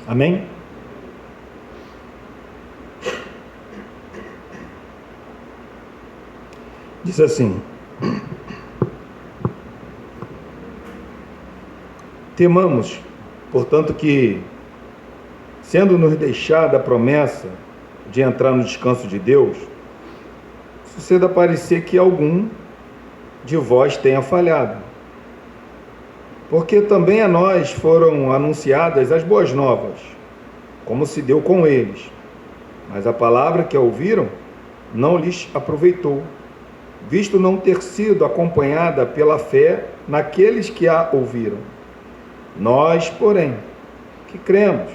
Amém? Diz assim: temamos, portanto, que, sendo-nos deixada a promessa de entrar no descanso de Deus, suceda parecer que algum de vós tenha falhado. Porque também a nós foram anunciadas as boas novas, como se deu com eles. Mas a palavra que ouviram não lhes aproveitou, visto não ter sido acompanhada pela fé naqueles que a ouviram. Nós, porém, que cremos,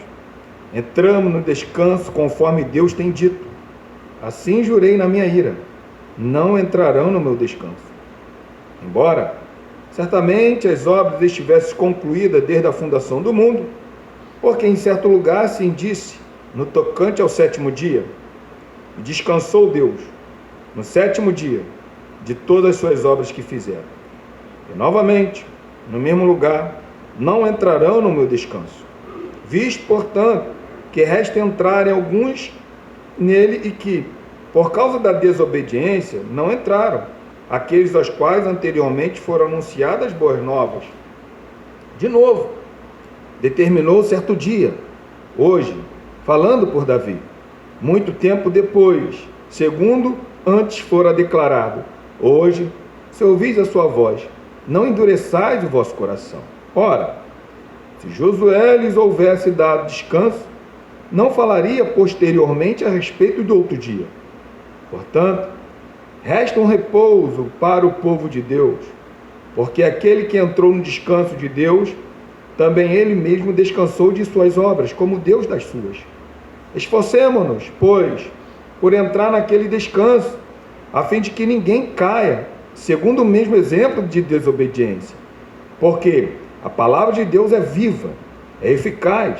entramos no descanso conforme Deus tem dito. Assim jurei na minha ira: não entrarão no meu descanso. Embora certamente as obras estivessem concluídas desde a fundação do mundo, porque em certo lugar assim disse, no tocante ao sétimo dia: e descansou Deus no sétimo dia de todas as suas obras que fizeram. E novamente, no mesmo lugar, não entrarão no meu descanso. Visto, portanto, que resta entrarem alguns nele e que, por causa da desobediência, não entraram, aqueles aos quais anteriormente foram anunciadas boas novas. De novo, determinou certo dia, hoje, falando por Davi, muito tempo depois, segundo antes fora declarado: hoje, se ouvis a sua voz, não endureçais o vosso coração. Ora, se Josué lhes houvesse dado descanso, não falaria posteriormente a respeito do outro dia. Portanto, resta um repouso para o povo de Deus, porque aquele que entrou no descanso de Deus, também ele mesmo descansou de suas obras, como Deus das suas. Esforcemo-nos, pois, por entrar naquele descanso, a fim de que ninguém caia, segundo o mesmo exemplo de desobediência. Porque a palavra de Deus é viva, é eficaz,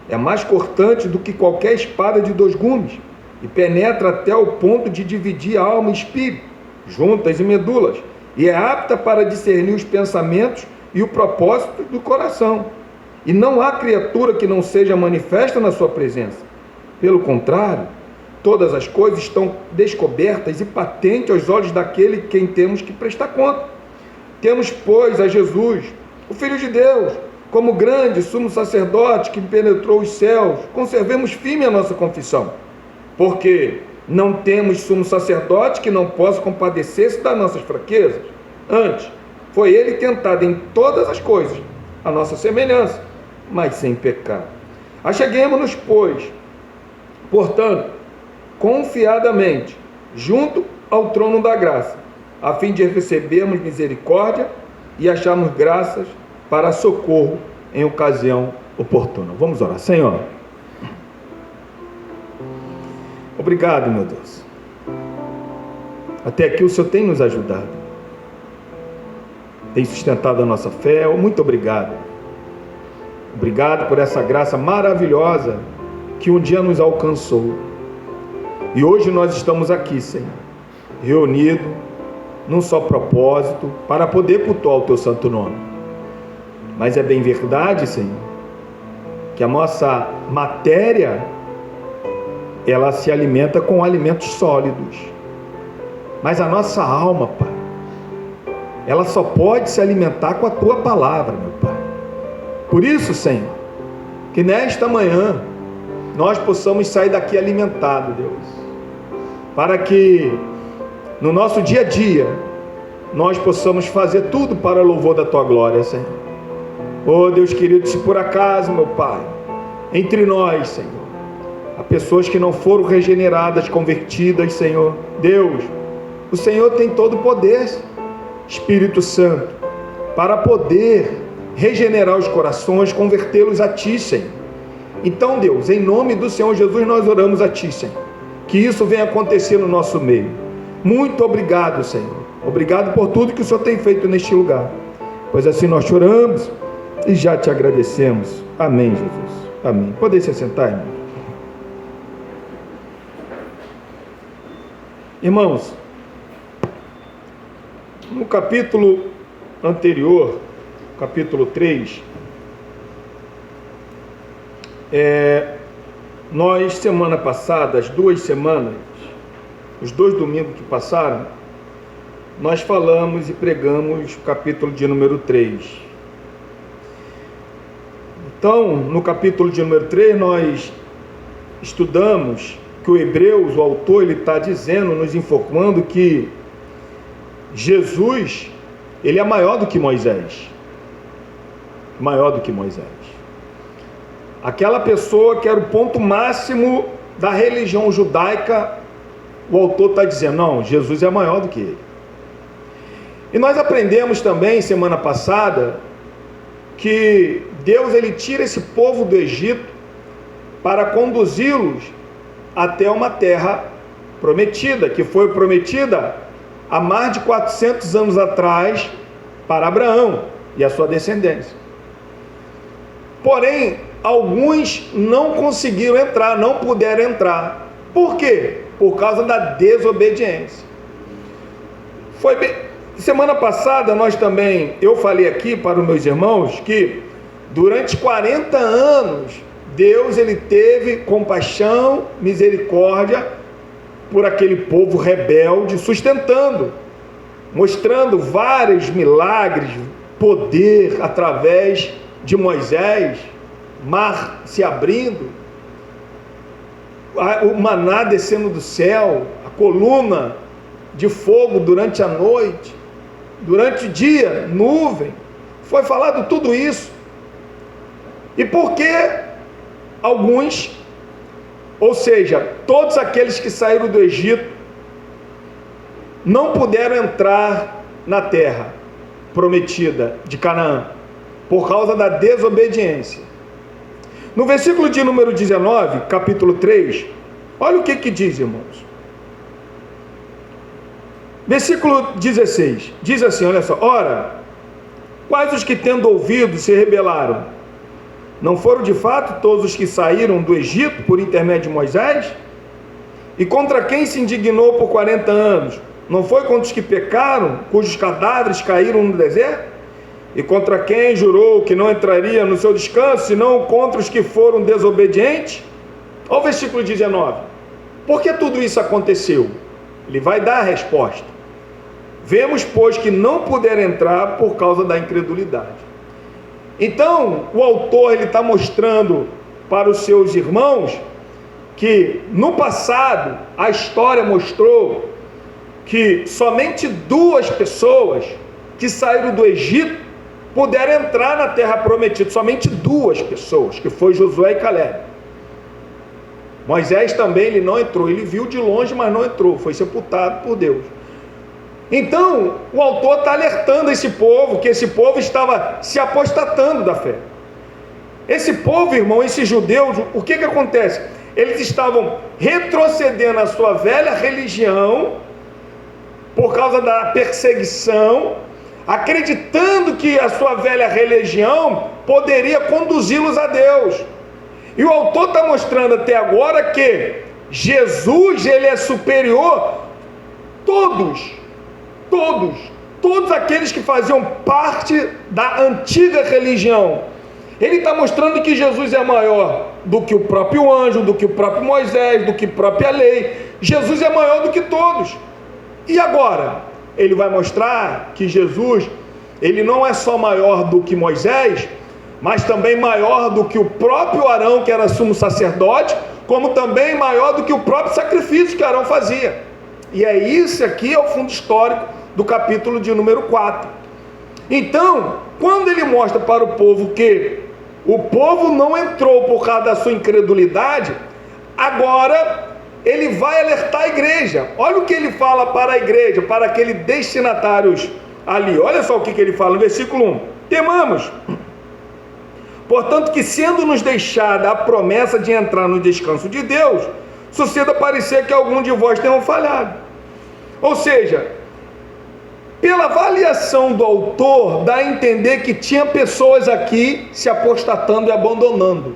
é mais cortante do que qualquer espada de 2 gumes, e penetra até o ponto de dividir alma e espírito, juntas e medulas, e é apta para discernir os pensamentos e o propósito do coração. E não há criatura que não seja manifesta na sua presença. Pelo contrário, todas as coisas estão descobertas e patentes aos olhos daquele quem temos que prestar conta. Temos, pois, a Jesus, o Filho de Deus, como grande sumo sacerdote que penetrou os céus. Conservemos firme a nossa confissão, porque não temos sumo sacerdote que não possa compadecer-se das nossas fraquezas. Antes, foi ele tentado em todas as coisas, a nossa semelhança, mas sem pecado. Acheguemo-nos, pois, portanto, confiadamente, junto ao trono da graça, a fim de recebermos misericórdia e acharmos graças para socorro em ocasião oportuna. Vamos orar. Senhor, obrigado, meu Deus. Até aqui o Senhor tem nos ajudado, tem sustentado a nossa fé. Muito obrigado. Obrigado por essa graça maravilhosa que um dia nos alcançou. E hoje nós estamos aqui, Senhor, reunidos num só propósito, para poder cultuar o Teu santo nome. Mas é bem verdade, Senhor, que a nossa matéria, ela se alimenta com alimentos sólidos. Mas a nossa alma, Pai, ela só pode se alimentar com a Tua palavra, meu Pai. Por isso, Senhor, que nesta manhã nós possamos sair daqui alimentados, Deus, para que no nosso dia a dia nós possamos fazer tudo para o louvor da Tua glória, Senhor. Oh Deus querido, se por acaso, meu Pai, entre nós, Senhor, há pessoas que não foram regeneradas, convertidas, Senhor, Deus, o Senhor tem todo o poder, Espírito Santo, para poder regenerar os corações, convertê-los a Ti, Senhor. Então, Deus, em nome do Senhor Jesus, nós oramos a Ti, Senhor, que isso venha acontecer no nosso meio. Muito obrigado, Senhor. Obrigado por tudo que o Senhor tem feito neste lugar, pois assim nós choramos e já Te agradecemos. Amém, Jesus. Amém. Podem se sentar, irmão. Irmãos, no capítulo anterior, capítulo 3, Nós, semana passada, as 2 semanas, os 2 domingos que passaram, nós falamos e pregamos o capítulo de número 3. Então, no capítulo de número 3, nós estudamos que o Hebreus, o autor, ele está dizendo, nos informando que Jesus, ele é maior do que Moisés. Maior do que Moisés. Aquela pessoa que era o ponto máximo da religião judaica, o autor está dizendo, não, Jesus é maior do que ele. E nós aprendemos também, semana passada, que Deus, ele tira esse povo do Egito para conduzi-los até uma terra prometida, que foi prometida há mais de 400 anos atrás para Abraão e a sua descendência. Porém, alguns não conseguiram entrar, não puderam entrar. Por quê? Por causa da desobediência. Semana passada eu falei aqui para os meus irmãos que durante 40 anos Deus, ele teve compaixão, misericórdia por aquele povo rebelde, sustentando, mostrando vários milagres, poder através de Moisés, mar se abrindo, o maná descendo do céu, a coluna de fogo durante a noite, durante o dia, nuvem. Foi falado tudo isso. E por que alguns, ou seja, todos aqueles que saíram do Egito, não puderam entrar na terra prometida de Canaã? Por causa da desobediência. No versículo de número 19, capítulo 3, olha o que diz, irmãos. Versículo 16, diz assim, olha só: ora, quais os que tendo ouvido se rebelaram? Não foram de fato todos os que saíram do Egito por intermédio de Moisés? E contra quem se indignou por 40 anos? Não foi contra os que pecaram, cujos cadáveres caíram no deserto? E contra quem jurou que não entraria no seu descanso, senão contra os que foram desobedientes? Olha o versículo 19. Por que tudo isso aconteceu? Ele vai dar a resposta. Vemos, pois, que não puderam entrar por causa da incredulidade. Então, o autor, ele está mostrando para os seus irmãos que no passado a história mostrou que somente 2 pessoas que saíram do Egito puderam entrar na terra prometida, somente 2 pessoas, que foi Josué e Caleb. Moisés também, ele não entrou, ele viu de longe, mas não entrou, foi sepultado por Deus. Então, o autor está alertando esse povo, que esse povo estava se apostatando da fé. Esse povo, irmão, esses judeus, o que acontece? Eles estavam retrocedendo a sua velha religião, por causa da perseguição, acreditando que a sua velha religião poderia conduzi-los a Deus. E o autor está mostrando até agora que Jesus, ele é superior todos aqueles que faziam parte da antiga religião. Ele está mostrando que Jesus é maior do que o próprio anjo, do que o próprio Moisés, do que a própria lei. Jesus é maior do que todos. E agora? Ele vai mostrar que Jesus, ele não é só maior do que Moisés, mas também maior do que o próprio Arão, que era sumo sacerdote, como também maior do que o próprio sacrifício que Arão fazia. E é isso aqui, é o fundo histórico do capítulo de número 4. Então, quando ele mostra para o povo que o povo não entrou por causa da sua incredulidade, agora ele vai alertar a igreja. Olha o que ele fala para a igreja, para aqueles destinatários ali. Olha só o que ele fala no versículo 1. Temamos, portanto, que sendo nos deixada a promessa de entrar no descanso de Deus, suceda parecer que algum de vós tenham falhado. Ou seja, pela avaliação do autor, dá a entender que tinha pessoas aqui se apostatando e abandonando.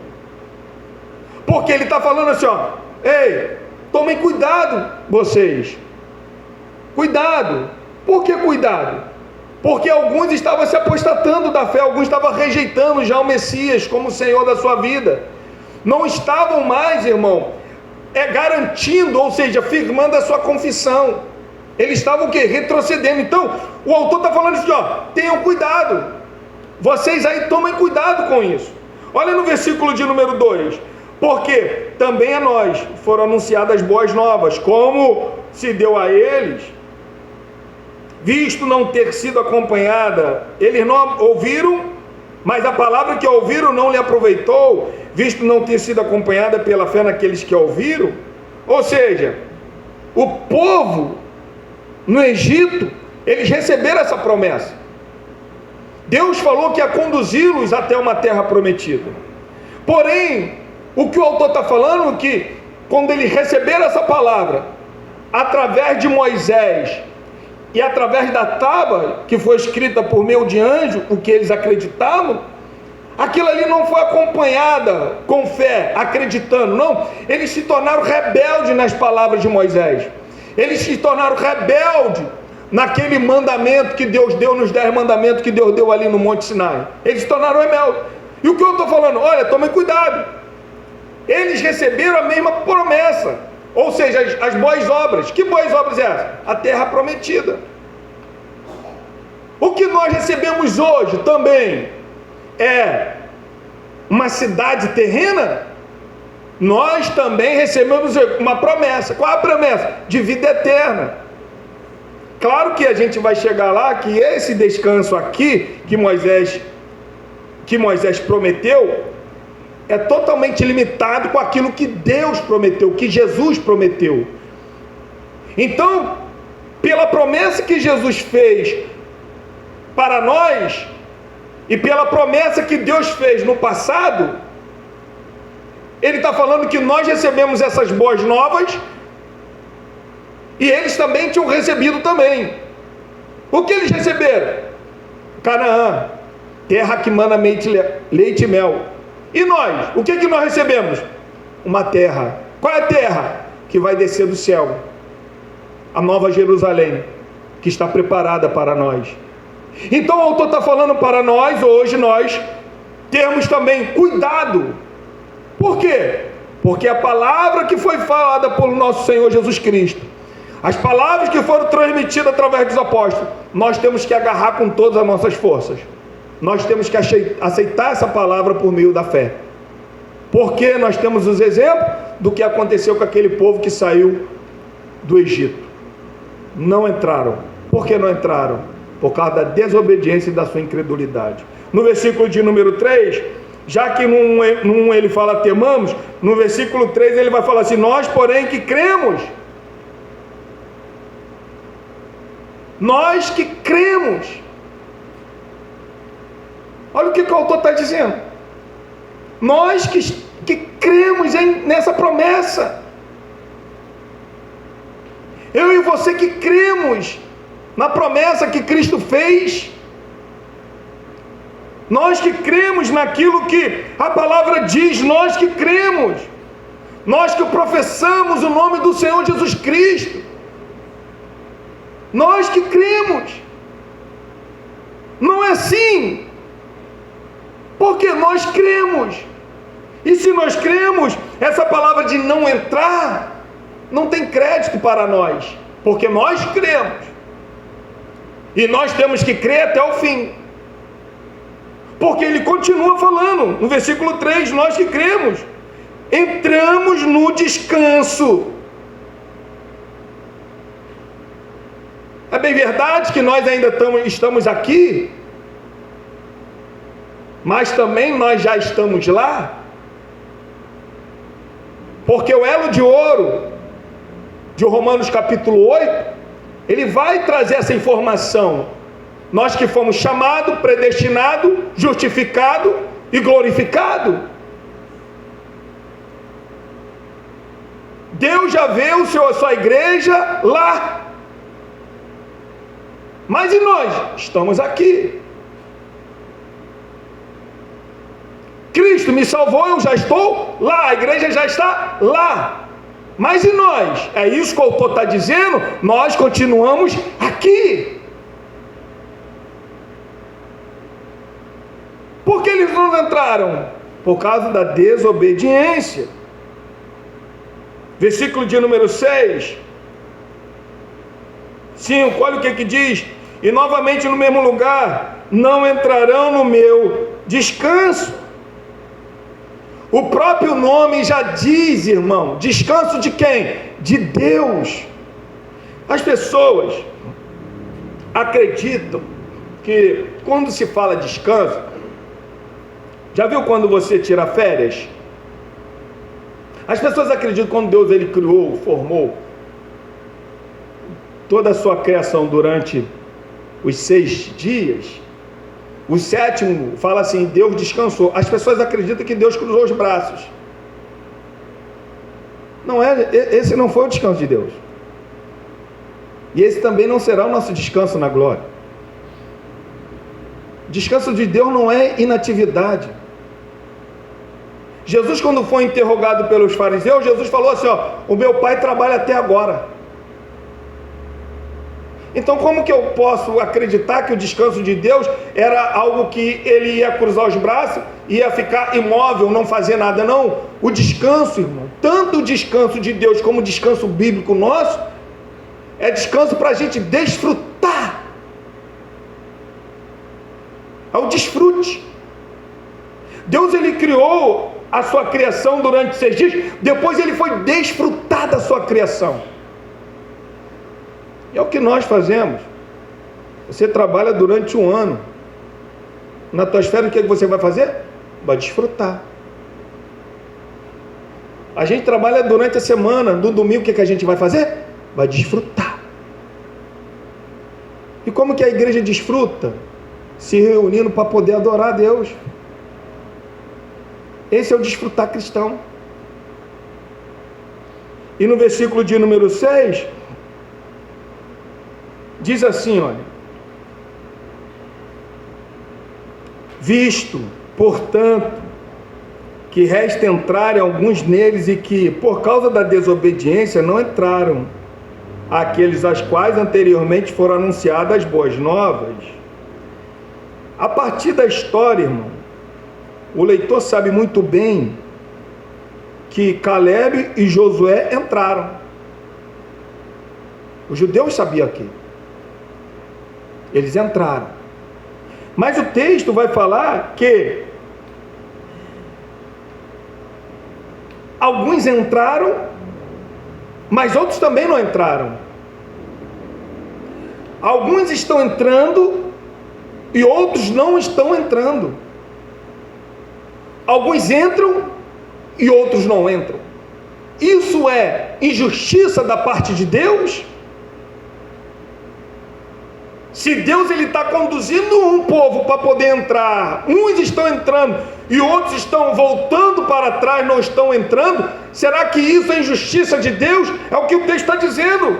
Porque ele está falando assim, ó, ei, tomem cuidado vocês. Cuidado. Por que cuidado? Porque alguns estavam se apostatando da fé, alguns estavam rejeitando já o Messias como o Senhor da sua vida. não estavam mais, irmão, garantindo, ou seja, firmando a sua confissão. Eles estavam o quê? Retrocedendo. Então, o autor está falando isso, tenham cuidado. Vocês aí tomem cuidado com isso. Olha no versículo de número 2. Porque também a nós foram anunciadas boas novas, como se deu a eles, visto não ter sido acompanhada, eles não ouviram, mas a palavra que ouviram não lhe aproveitou, visto não ter sido acompanhada pela fé naqueles que ouviram. Ou seja, o povo no Egito, eles receberam essa promessa. Deus falou que ia conduzi-los até uma terra prometida. Porém, o que o autor está falando é que quando eles receberam essa palavra, através de Moisés e através da tábua que foi escrita por meio de anjo, o que eles acreditavam, aquilo ali não foi acompanhada com fé, acreditando, não. Eles se tornaram rebeldes nas palavras de Moisés. Eles se tornaram rebeldes naquele mandamento que Deus deu, nos 10 mandamentos que Deus deu ali no Monte Sinai. Eles se tornaram rebeldes. E o que eu estou falando? Olha, tomem cuidado. Eles receberam a mesma promessa, ou seja, as boas obras. Que boas obras é essa? A terra prometida. O que nós recebemos hoje também é uma cidade terrena? Nós também recebemos uma promessa. Qual a promessa? De vida eterna. Claro que a gente vai chegar lá, que esse descanso aqui que Moisés prometeu é totalmente limitado com aquilo que Deus prometeu, que Jesus prometeu. Então, pela promessa que Jesus fez para nós, e pela promessa que Deus fez no passado, Ele está falando que nós recebemos essas boas novas, e eles também tinham recebido também. O que eles receberam? Canaã, terra que mana leite e mel. E nós, o que nós recebemos? Uma terra. Qual é a terra? Que vai descer do céu. A nova Jerusalém, que está preparada para nós. Então o autor está falando para nós, hoje nós, termos também cuidado. Por quê? Porque a palavra que foi falada por nosso Senhor Jesus Cristo, as palavras que foram transmitidas através dos apóstolos, nós temos que agarrar com todas as nossas forças. Nós temos que aceitar essa palavra por meio da fé. Porque nós temos os exemplos do que aconteceu com aquele povo que saiu do Egito. Não entraram. Por que não entraram? Por causa da desobediência e da sua incredulidade. No versículo de número 3, já que num ele fala temamos, no versículo 3 ele vai falar assim: nós porém que cremos. Nós que cremos. Olha o que o autor está dizendo. Nós que cremos nessa promessa. Eu e você que cremos na promessa que Cristo fez. Nós que cremos naquilo que a palavra diz. Nós que cremos. Nós que professamos o nome do Senhor Jesus Cristo. Nós que cremos. Não é assim. Porque nós cremos. E se nós cremos, essa palavra de não entrar não tem crédito para nós, porque nós cremos. E nós temos que crer até o fim. Porque ele continua falando no versículo 3, nós que cremos, entramos no descanso. É bem verdade que nós ainda estamos aqui, mas também nós já estamos lá, porque o elo de ouro de Romanos capítulo 8, ele vai trazer essa informação. Nós que fomos chamados, predestinados, justificados e glorificados. Deus já vê a sua igreja lá. Mas e nós? Estamos aqui. Cristo me salvou, eu já estou lá, a igreja já está lá. Mas e nós? É isso que o autor está dizendo? Nós continuamos aqui. Por que eles não entraram? por causa da desobediência. Versículo de número 6. 5, olha o que diz: e novamente no mesmo lugar, não entrarão no meu descanso. O próprio nome já diz, irmão, descanso de quem? De Deus. As pessoas acreditam que quando se fala descanso, já viu quando você tira férias? As pessoas acreditam que quando Deus ele criou, formou toda a sua criação durante os 6 dias, o 7º fala assim, Deus descansou. As pessoas acreditam que Deus cruzou os braços. Não é, esse não foi o descanso de Deus. E esse também não será o nosso descanso na glória. Descanso de Deus não é inatividade. Jesus, quando foi interrogado pelos fariseus, Jesus falou assim, o meu pai trabalha até agora. Então como que eu posso acreditar que o descanso de Deus era algo que ele ia cruzar os braços, ia ficar imóvel, não fazer nada? Não, o descanso, irmão, tanto o descanso de Deus como o descanso bíblico nosso, é descanso para a gente desfrutar. É o desfrute. Deus ele criou a sua criação durante 6 dias, depois ele foi desfrutar da sua criação. É o que nós fazemos. Você trabalha durante um ano, na tua esfera o que você vai fazer? Vai desfrutar. A gente trabalha durante a semana, no domingo o que a gente vai fazer? Vai desfrutar. E como que a igreja desfruta? Se reunindo para poder adorar a Deus. Esse é o desfrutar cristão. E no versículo de número 6, diz assim, olha: visto, portanto, que resta entrarem alguns neles e que, por causa da desobediência, não entraram, aqueles aos quais anteriormente foram anunciadas as boas novas. A partir da história, irmão, o leitor sabe muito bem que Caleb e Josué entraram. Os judeus sabiam aquilo. Eles entraram. Mas o texto vai falar que alguns entraram, mas outros também não entraram. Alguns estão entrando e outros não estão entrando. Alguns entram e outros não entram. Isso é injustiça da parte de Deus? Se Deus ele está conduzindo um povo para poder entrar, uns estão entrando e outros estão voltando para trás, não estão entrando, será que isso é injustiça de Deus? É o que o texto está dizendo.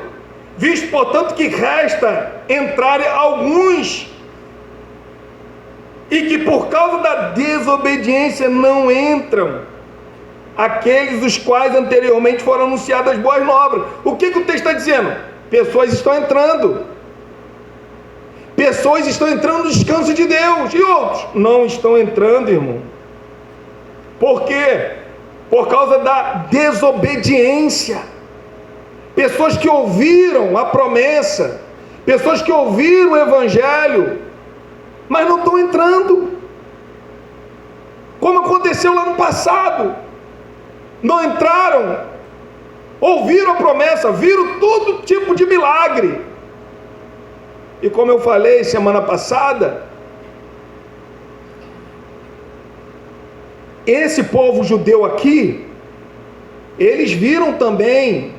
Visto, portanto, que resta entrar alguns, e que por causa da desobediência não entram, aqueles os quais anteriormente foram anunciadas boas novas. O que o texto está dizendo? Pessoas estão entrando. Pessoas estão entrando no descanso de Deus, e outros não estão entrando, irmão. Por quê? Por causa da desobediência. Pessoas que ouviram a promessa, pessoas que ouviram o evangelho, mas não estão entrando, como aconteceu lá no passado. Não entraram, ouviram a promessa, viram todo tipo de milagre, e como eu falei semana passada, esse povo judeu aqui, eles viram também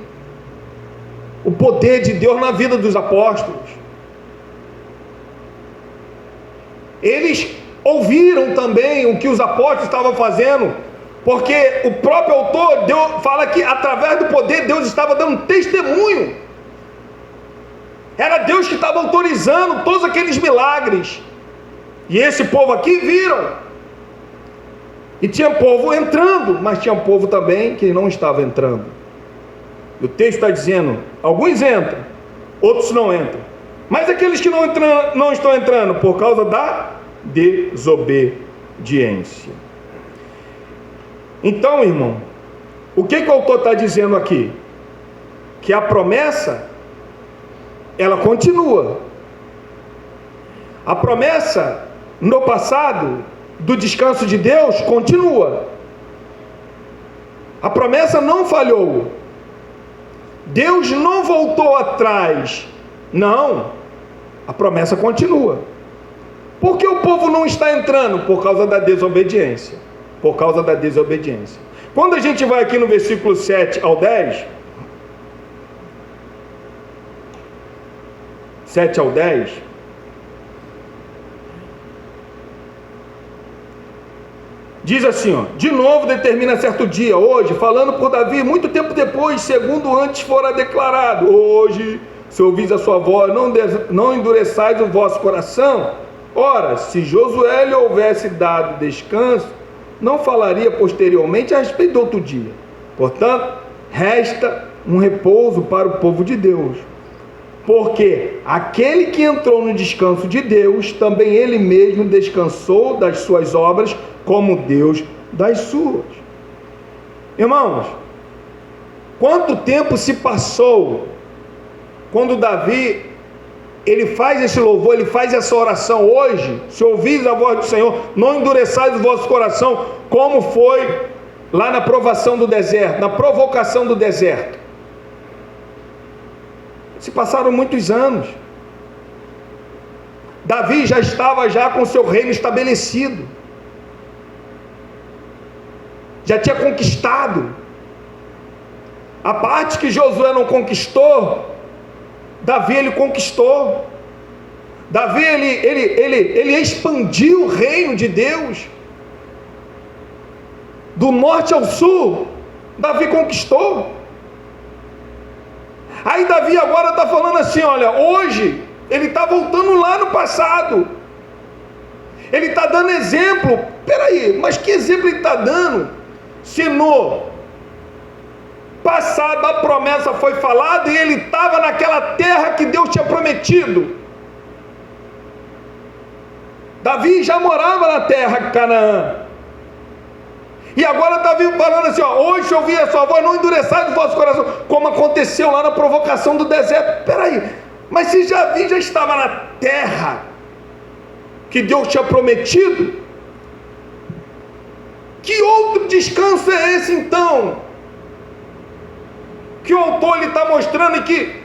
o poder de Deus na vida dos apóstolos. Eles ouviram também o que os apóstolos estavam fazendo, porque o próprio autor fala que através do poder Deus estava dando testemunho. Era Deus que estava autorizando todos aqueles milagres. E esse povo aqui viram. E tinha povo entrando, mas tinha povo também que não estava entrando. E o texto está dizendo, alguns entram, outros não entram. Mas aqueles que não estão entrando por causa da desobediência. Então, irmão, o que o autor está dizendo aqui? Que a promessa, ela continua. A promessa no passado do descanso de Deus continua. A promessa não falhou. Deus não voltou atrás. Não. A promessa continua. Por que o povo não está entrando? Por causa da desobediência. Por causa da desobediência. Quando a gente vai aqui no versículo 7 ao 10, 7 ao 10, diz assim, ó, de novo determina certo dia, hoje, falando por Davi, muito tempo depois, segundo antes fora declarado, hoje, se ouvis a sua voz, não endureçais o vosso coração. Ora, se Josué lhe houvesse dado descanso, não falaria posteriormente a respeito do outro dia. Portanto, resta um repouso para o povo de Deus. Porque aquele que entrou no descanso de Deus, também ele mesmo descansou das suas obras, como Deus das suas. Irmãos, quanto tempo se passou quando Davi, ele faz esse louvor, ele faz essa oração hoje, se ouvis a voz do Senhor, não endureçais o vosso coração, como foi lá na provação do deserto, na provocação do deserto. Se passaram muitos anos. Davi já estava com o seu reino estabelecido. Já tinha conquistado. A parte que Josué não conquistou, Davi ele conquistou. Davi ele expandiu o reino de Deus. Do norte ao sul, Davi conquistou. Aí Davi agora está falando assim, olha, hoje, ele está voltando lá no passado. Ele está dando exemplo. Peraí, mas que exemplo ele está dando? Se no passado a promessa foi falada e ele estava naquela terra que Deus tinha prometido. Davi já morava na terra de Canaã. E agora Davi falando assim, ó, hoje eu ouvi a sua voz, não endureçais o vosso coração, como aconteceu lá na provocação do deserto. Peraí, mas se Davi já estava na terra que Deus tinha prometido, que outro descanso é esse então? Que o autor está mostrando que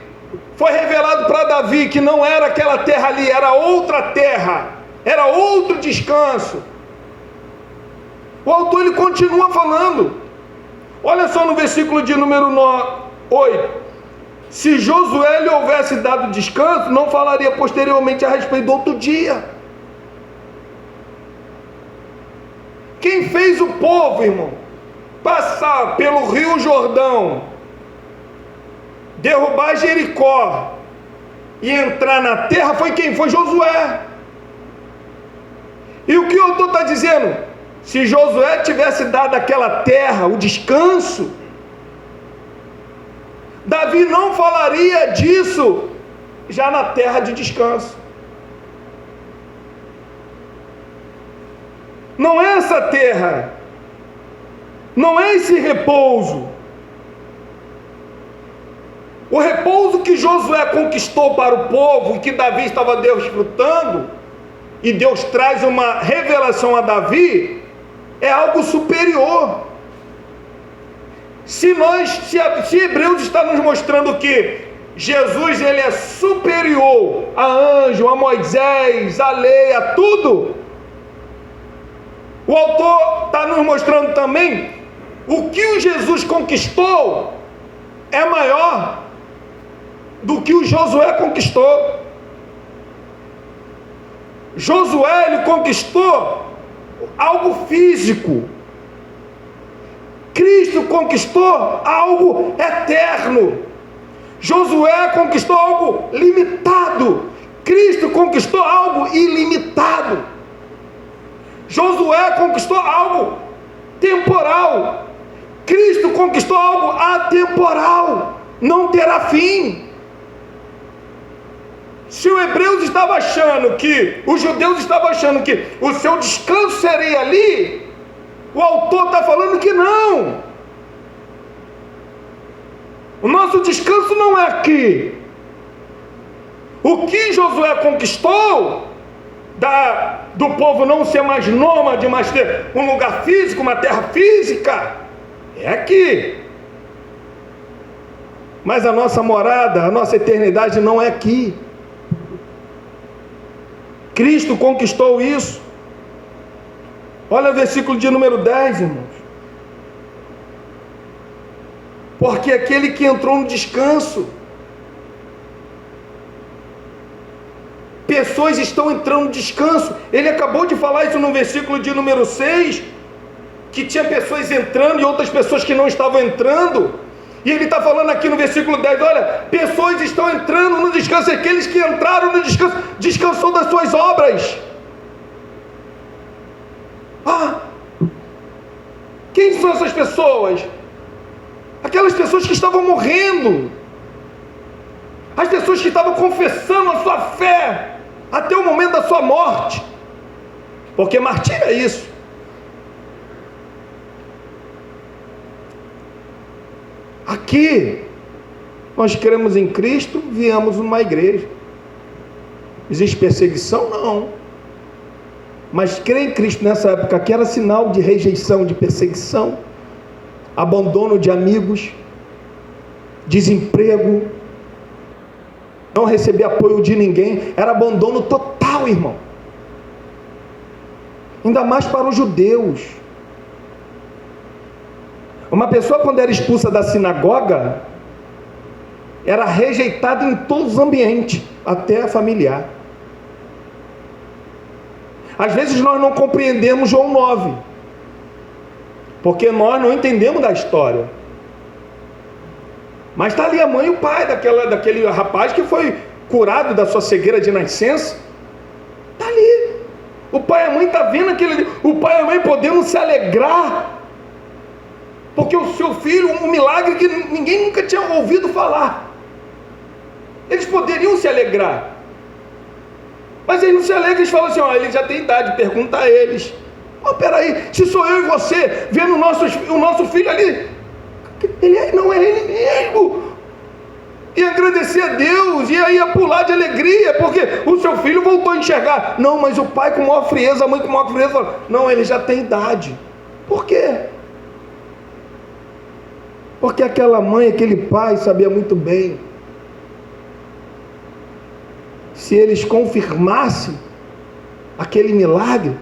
foi revelado para Davi, que não era aquela terra ali, era outra terra, era outro descanso. O autor ele continua falando. Olha só no versículo de número 8. Se Josué lhe houvesse dado descanso, não falaria posteriormente a respeito do outro dia. Quem fez o povo, irmão, passar pelo rio Jordão, derrubar Jericó e entrar na terra foi quem? Foi Josué. E o que o autor está dizendo? Se Josué tivesse dado aquela terra, o descanso, Davi não falaria disso já na terra de descanso. Não é essa terra, não é esse repouso. O repouso que Josué conquistou para o povo, que Davi estava desfrutando, e Deus traz uma revelação a Davi, é algo superior. Se Hebreus está nos mostrando que Jesus ele é superior a anjo, a Moisés, a lei, a tudo, o autor está nos mostrando também o que o Jesus conquistou é maior do que o Josué conquistou. Josué ele conquistou algo físico. Cristo conquistou algo eterno. Josué conquistou algo limitado. Cristo conquistou algo ilimitado. Josué conquistou algo temporal. Cristo conquistou algo atemporal. Não terá fim. Se o Hebreus estava achando que, os judeus estavam achando que o seu descanso seria ali, O autor está falando que não. O nosso descanso não é aqui. O que Josué conquistou, do povo não ser mais nômade, mas ter um lugar físico, uma terra física, é aqui. Mas a nossa morada, a nossa eternidade não é aqui. Cristo conquistou isso. Olha o versículo de número 10, irmãos. Porque aquele que entrou no descanso, pessoas estão entrando no descanso. Ele acabou de falar isso no versículo de número 6, que tinha pessoas entrando e outras pessoas que não estavam entrando. E ele está falando aqui no versículo 10, olha, pessoas estão entrando no descanso, aqueles que entraram no descanso, descansou das suas obras. Quem são essas pessoas? Aquelas pessoas que estavam morrendo, as pessoas que estavam confessando a sua fé até o momento da sua morte, porque martírio é isso. Aqui nós cremos em Cristo, viemos numa igreja. Existe perseguição? Não. Mas crer em Cristo nessa época aqui era sinal de rejeição, de perseguição, abandono de amigos, desemprego, não receber apoio de ninguém, era abandono total, irmão. Ainda mais para os judeus. Uma pessoa, quando era expulsa da sinagoga, era rejeitada em todos os ambientes, até familiar. Às vezes nós não compreendemos João 9, porque nós não entendemos da história. Mas está ali a mãe e o pai daquele rapaz que foi curado da sua cegueira de nascença. Está ali. O pai e a mãe estão vendo aquele. O pai e a mãe podendo se alegrar, porque o seu filho, um milagre que ninguém nunca tinha ouvido falar. Eles poderiam se alegrar. Mas eles não se alegram, eles falam assim, ele já tem idade, pergunta a eles. Peraí, se sou eu e você, vendo o nosso filho ali, ele não é ele mesmo. E agradecer a Deus, e aí ia pular de alegria, porque o seu filho voltou a enxergar. Não, mas o pai com maior frieza, a mãe com maior frieza, fala, não, ele já tem idade. Por quê? Porque aquela mãe, aquele pai sabia muito bem, se eles confirmassem aquele milagre,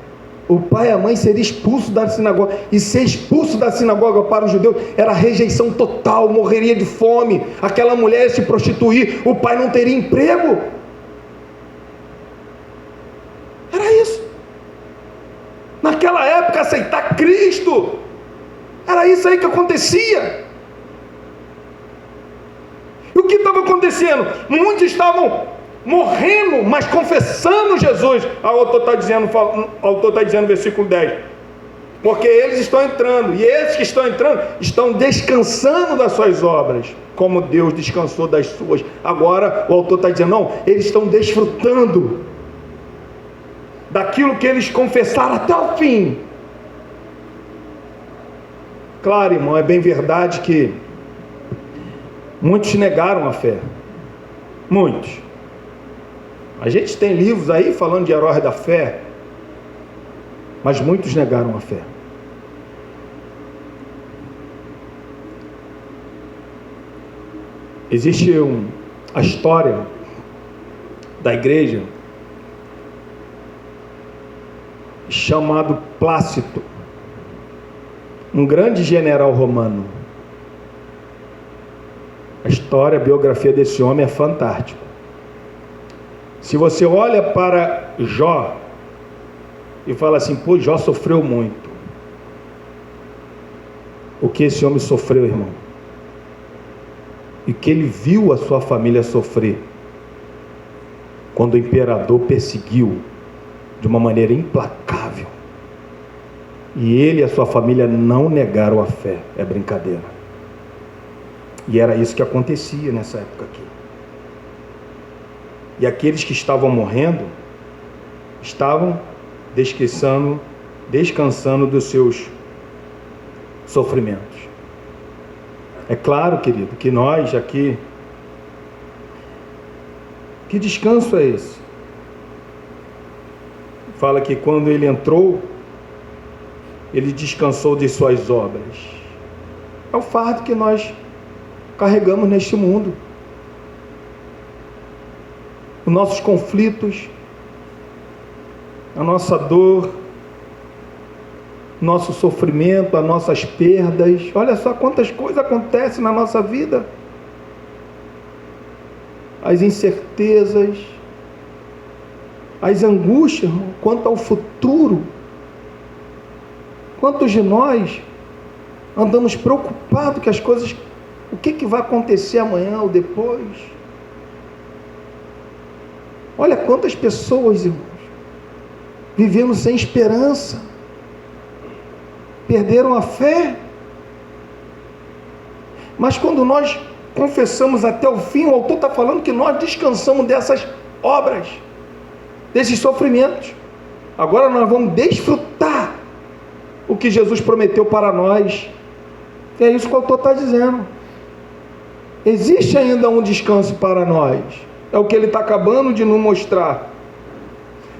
o pai e a mãe seriam expulsos da sinagoga. E ser expulso da sinagoga para os judeus era rejeição total, morreria de fome. Aquela mulher ia se prostituir, o pai não teria emprego. Era isso. Naquela época, aceitar Cristo, era isso aí que acontecia. E o que estava acontecendo? Muitos estavam morrendo, mas confessando Jesus. O autor está dizendo no versículo 10, porque eles estão entrando, e esses que estão entrando estão descansando das suas obras, como Deus descansou das suas. Agora o autor está dizendo, não, eles estão desfrutando daquilo que eles confessaram até o fim. Claro, irmão, é bem verdade que muitos negaram a fé. Muitos. A gente tem livros aí falando de heróis da fé, mas muitos negaram a fé. Existe a história da igreja chamado Plácido, um grande general romano. A história, a biografia desse homem é fantástica. Se você olha para Jó e fala assim, pô, Jó sofreu muito. O que esse homem sofreu, irmão? E que ele viu a sua família sofrer quando o imperador perseguiu de uma maneira implacável. E ele e a sua família não negaram a fé. É brincadeira. E era isso que acontecia nessa época aqui. E aqueles que estavam morrendo estavam descansando dos seus sofrimentos. É claro, querido, que nós aqui, que descanso é esse? Fala que quando ele entrou, ele descansou de suas obras. É o fardo que nós carregamos neste mundo. Os nossos conflitos, a nossa dor, nosso sofrimento, as nossas perdas. Olha só quantas coisas acontecem na nossa vida. As incertezas, as angústias, irmão, quanto ao futuro. Quantos de nós andamos preocupados que as coisas, o que vai acontecer amanhã ou depois? Olha quantas pessoas, irmãos, vivendo sem esperança, perderam a fé. Mas quando nós confessamos até o fim, o autor está falando que nós descansamos dessas obras, desses sofrimentos. Agora nós vamos desfrutar o que Jesus prometeu para nós. É isso que o autor está dizendo. Existe ainda um descanso para nós. É o que ele está acabando de nos mostrar.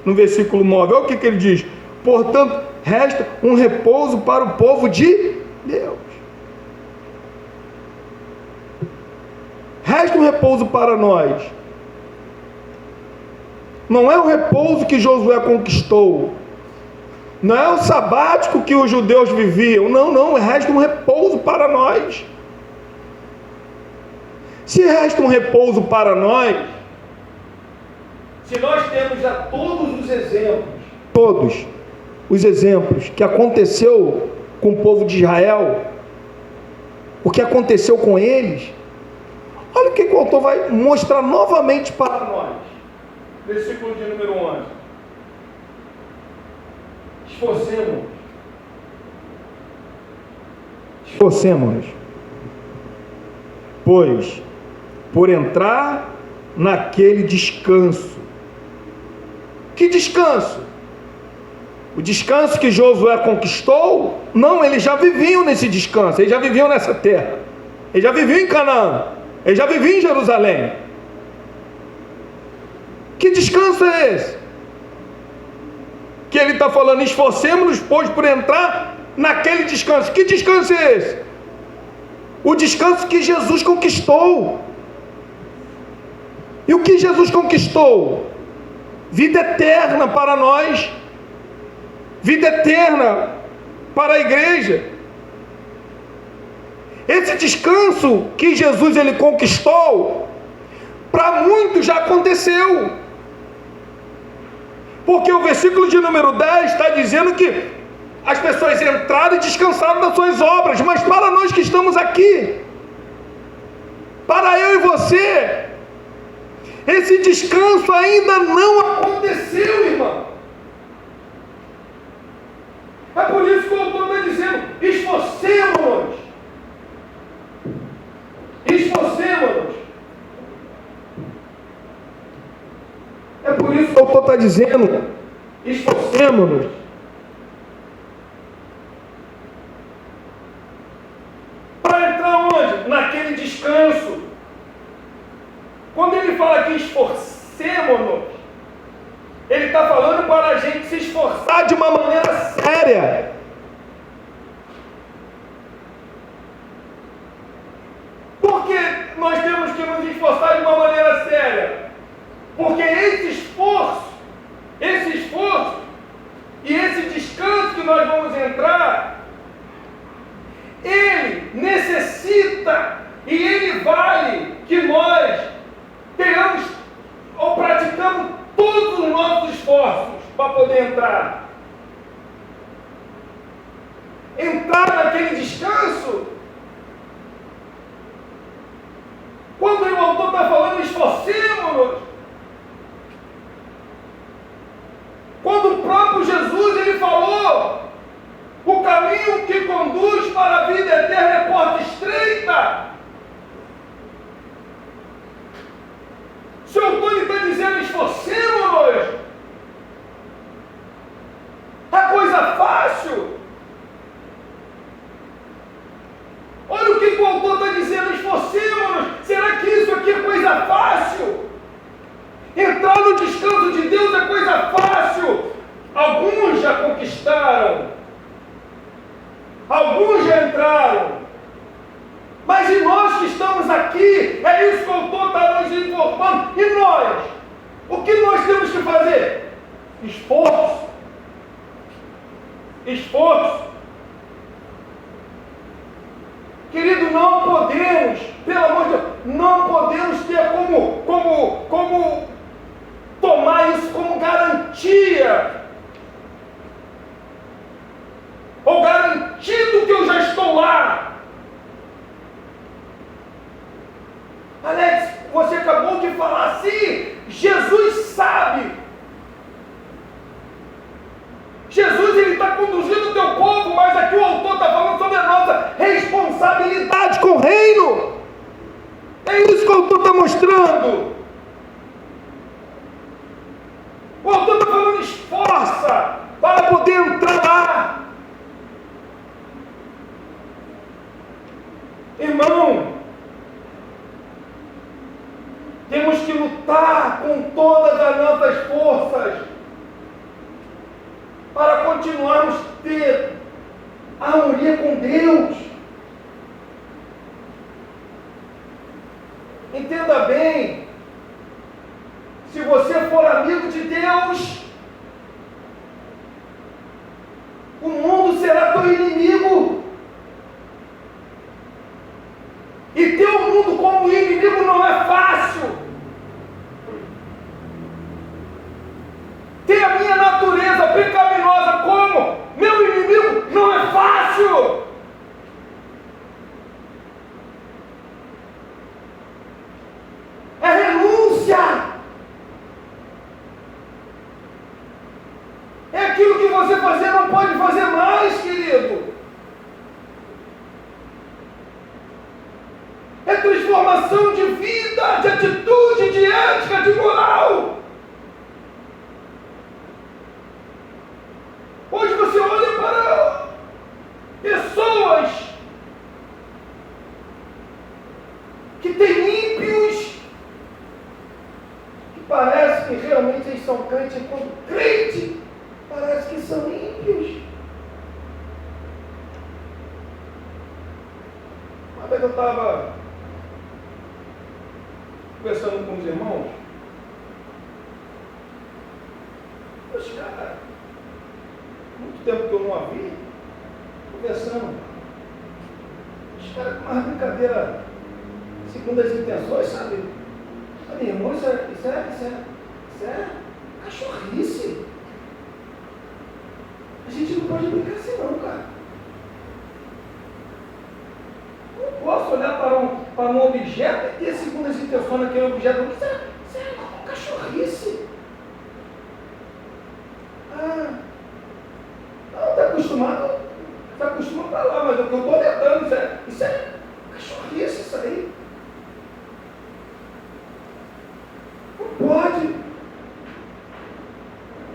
No versículo 9, olha o que ele diz: portanto, resta um repouso para o povo de Deus. Resta um repouso para nós. Não é o repouso que Josué conquistou. Não é o sabático que os judeus viviam. Não, resta um repouso para nós. Se resta um repouso para nós, se nós temos já todos os exemplos que aconteceu com o povo de Israel, o que aconteceu com eles, olha o que o autor vai mostrar novamente para nós. Versículo de número 11. Esforcemo-nos, pois, por entrar naquele descanso. Que descanso? O descanso que Josué conquistou? Não, eles já viviam nesse descanso, eles já viviam nessa terra, eles já viviam em Canaã, eles já viviam em Jerusalém. Que descanso é esse? Que ele está falando, esforcemos-nos, pois, por entrar naquele descanso. Que descanso é esse? O descanso que Jesus conquistou. E o que Jesus conquistou? Vida eterna para nós, vida eterna para a igreja. Esse descanso que Jesus ele conquistou, para muitos já aconteceu. Porque o versículo de número 10 está dizendo que as pessoas entraram e descansaram das suas obras. Mas para nós que estamos aqui, para eu e você, esse descanso ainda não aconteceu, irmão. É por isso que o autor está dizendo, esforcemo-nos. Esforcemo-nos. É por isso que o autor está dizendo, esforcemo-nos. Para entrar onde? Naquele descanso. Quando ele fala aqui esforcemo-nos, ele está falando para a gente se esforçar de uma maneira séria. Por que nós temos que nos esforçar de uma maneira séria? Porque esse esforço e esse descanso que nós vamos entrar, ele necessita e ele vale que nós tenhamos ou praticamos todos os nossos esforços para poder entrar. Entrar naquele descanso. Quando o autor está falando esforcemo-nos, quando o próprio Jesus ele falou, o caminho que conduz para a vida eterna é porta estreita. Se o autor está dizendo esforcemo-nos, é coisa fácil. aqui. É isso que o autor está nos informando. E nós? O que nós temos que fazer? Esforço. Esforço. Querido, não podemos, pelo amor de Deus, não podemos ter como tomar isso como garantia. Ou garantido que eu já estou lá. Alex, você acabou de falar assim, Jesus sabe. Jesus, ele está conduzindo o teu povo, mas aqui o autor está falando sobre a nossa responsabilidade com o reino. É isso que o autor está mostrando. O autor está falando, esforça para poder entrar lá. Irmão, temos que lutar com todas as nossas forças para continuarmos a ter harmonia com Deus. Entenda bem, se você for amigo de Deus, o mundo será teu inimigo. E ter o mundo como inimigo não é fácil. Ter a minha natureza pecaminosa como meu inimigo não é fácil. É renúncia. É aquilo que você fazer não pode fazer mais, querido. É transformação de vida, de atitude, de ética, de moral. Hoje você olha para pessoas que têm ímpios, que parece que realmente eles são crentes, e quando crente, parece que são ímpios. Uma vez eu estava conversando com os irmãos, os caras, muito tempo que eu não a vi, conversando, os caras com uma brincadeira segundo as intenções, sabe? Falei, irmão, isso é cachorrice. A gente não pode brincar assim não, cara. Não posso olhar para um objeto e ter segundas intenções naquele objeto. Isso é cachorrice. Não, está acostumado para lá, mas eu estou alertando, isso é cachorrice isso aí. Não pode.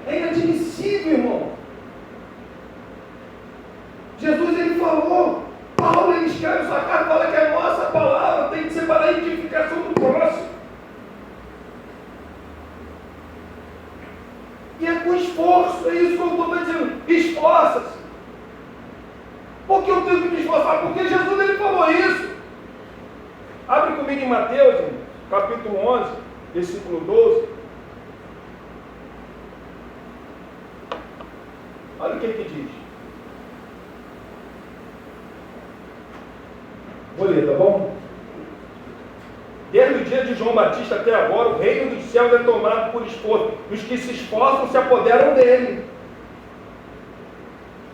É inadmissível, irmão. Jesus, ele falou, Paulo, ele escreve sua carta, fala que a nossa palavra tem que ser para a edificação do próximo. E é com esforço, é isso que eu estou dizendo, esforça-se. Por que eu tenho que me esforçar? Porque Jesus, ele falou isso. Abre comigo em Mateus, irmão, capítulo 11, versículo 12. Olha o que diz. Vou ler, tá bom? Desde o dia de João Batista até agora, o reino dos céus é tomado por esforço. Os que se esforçam se apoderam dele.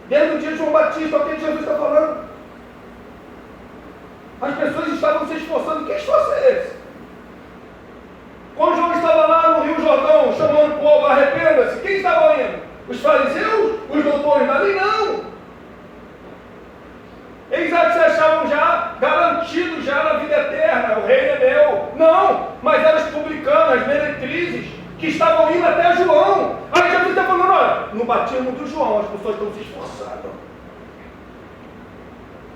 Desde o dia de João Batista, olha o que Jesus está falando. As pessoas estavam se esforçando. Que esforço é esse? Quando João estava lá no Rio Jordão, chamando o povo, arrependa-se, quem estava indo? Os fariseus? Os doutores da lei? Não. Eles já se achavam já garantidos já na vida eterna, o reino é meu. Não, mas eram os publicanos, as meretrizes, que estavam indo até João. Aí Jesus está falando, olha, no batismo do João, as pessoas estão se esforçando.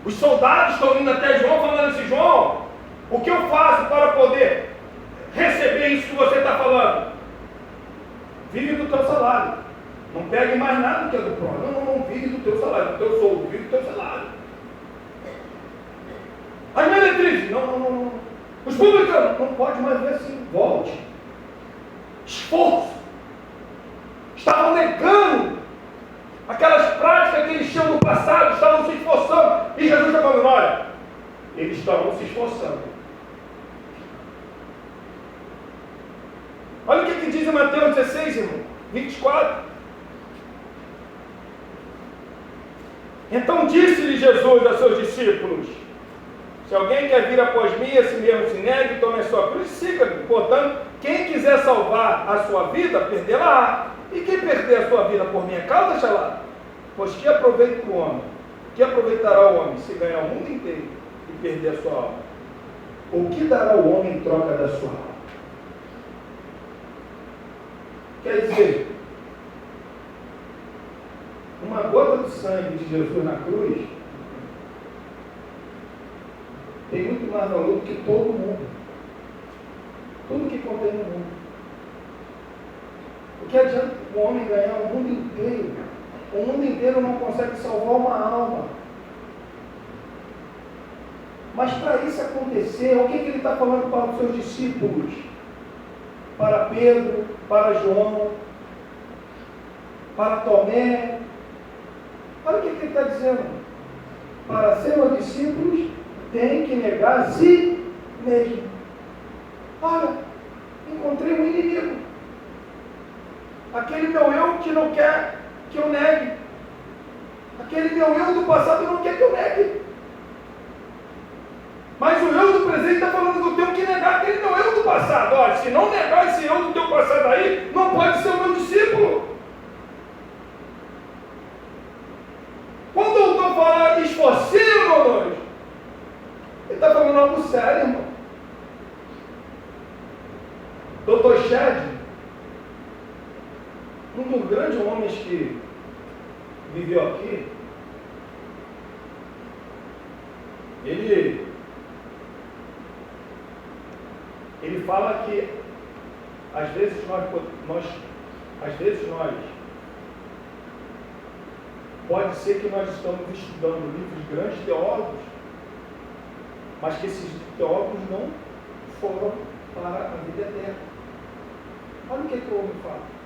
Os soldados estão indo até João, falando assim, João, o que eu faço para poder receber isso que você está falando? Vive do teu salário. Não pegue mais nada que é do próximo. Não, vive do teu salário, do teu soldo, vive do teu salário. As meretrizes, não. publicanos, não pode mais ver assim, volte. Esforço. Estavam negando aquelas práticas que eles tinham no passado, estavam se esforçando. E Jesus está falando, olha, eles estavam se esforçando. Olha o que diz em Mateus 16, irmão, 24. Então disse-lhe Jesus a seus discípulos, se alguém quer vir após mim, esse mesmo se negue, tome a sua cruz e siga-me. Portanto, quem quiser salvar a sua vida, perdê-la-á. E quem perder a sua vida por minha causa, deixá-la. Pois que aproveita o homem? Que aproveitará o homem se ganhar o mundo inteiro e perder a sua alma? O que dará o homem em troca da sua alma? Quer dizer, uma gota de sangue de Jesus na cruz tem muito mais valor do que todo mundo. Tudo que contém no mundo. O que adianta o homem ganhar o mundo inteiro? O mundo inteiro não consegue salvar uma alma. Mas para isso acontecer, o que ele está falando para os seus discípulos? Para Pedro, para João, para Tomé. Olha o que ele está dizendo. Para ser meus discípulos, tem que negar a si mesmo. Olha, encontrei um inimigo. Aquele meu eu que não quer que eu negue. Aquele meu eu do passado não quer que eu negue. Mas o eu do presente está falando que eu tenho que negar aquele meu eu do passado. Olha, se não negar esse eu do teu passado aí, não pode ser o meu discípulo. Quando eu estou falando esforcemos-nos, ele está falando algo sério, irmão. Dr. Shedd, um dos grandes homens que viveu aqui, ele fala que às vezes nós pode ser que nós estamos estudando livros de grandes teólogos, mas que esses teólogos não foram para a vida eterna. Olha o que o homem fala.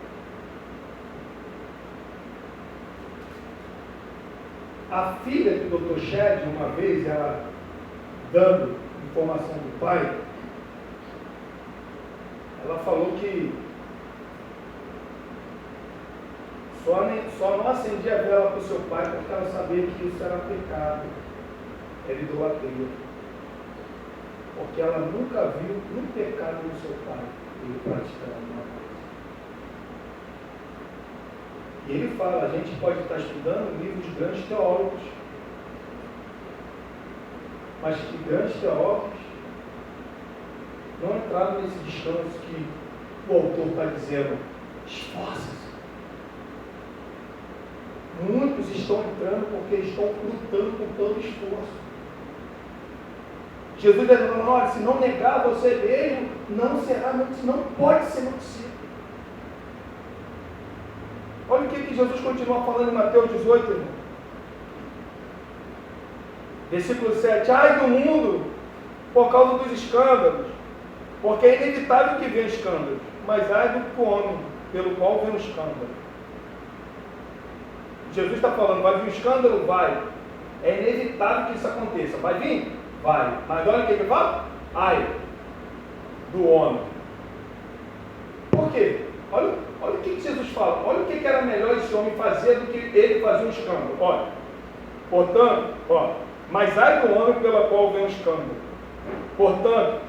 A filha do Dr. Shedd, uma vez, ela dando informação do pai, ela falou que só não acendia a vela para o seu pai porque ela sabia que isso era pecado, era idolatria. Porque ela nunca viu um pecado no seu pai, ele praticando uma coisa. E ele fala, a gente pode estar estudando livros de grandes teólogos, mas que grandes teólogos não entraram nesse descanso que o autor está dizendo, esforça-se. Muitos estão entrando porque estão lutando com todo esforço. Jesus está dizendo, olha, se não negar você mesmo, não pode ser meu discípulo. Olha o que Jesus continua falando em Mateus 18, irmão. Versículo 7. Ai do mundo, por causa dos escândalos, porque é inevitável que venha escândalos, mas ai do homem, pelo qual vem o escândalo. Jesus está falando, vai vir um escândalo? Vai. É inevitável que isso aconteça. Vai vir? Vai. Mas olha o que ele fala. Ai do homem. Por quê? Olha o que Jesus fala. Olha o que era melhor esse homem fazer do que ele fazer um escândalo. Olha. Portanto, mas ai do homem pela qual vem um escândalo. Portanto,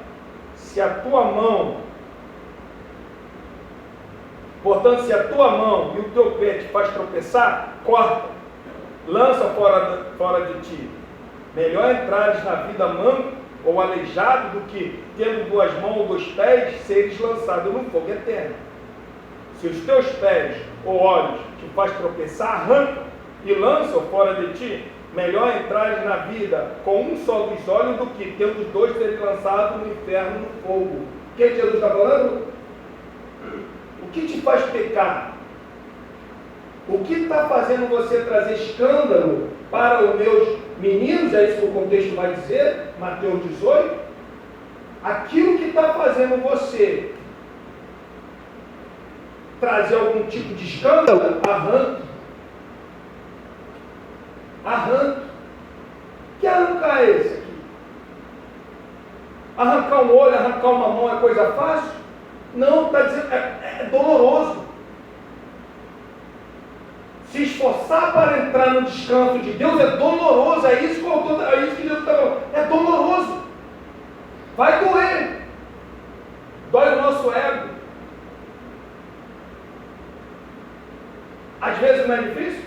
se a tua mão e o teu pé te faz tropeçar, corta, lança fora de ti. Melhor entrares na vida manco ou aleijado do que, tendo duas mãos ou dois pés, seres lançado no fogo eterno. Se os teus pés ou olhos te faz tropeçar, arranca e lança fora de ti. Melhor entrares na vida com um só dos olhos do que, tendo os dois, seres lançados no inferno, no fogo. O que Jesus está falando? O que te faz pecar? O que está fazendo você trazer escândalo para os meus meninos? É isso que o contexto vai dizer, Mateus 18. aquilo que está fazendo você trazer algum tipo de escândalo, arranque. Arranque. Que arrancar é esse aqui? Arrancar um olho, arrancar uma mão é coisa fácil? Não, está dizendo, é doloroso. Se esforçar para entrar no descanso de Deus é doloroso, é isso que Deus está falando, é doloroso. Vai doer. Dói o nosso ego. Às vezes não é difícil.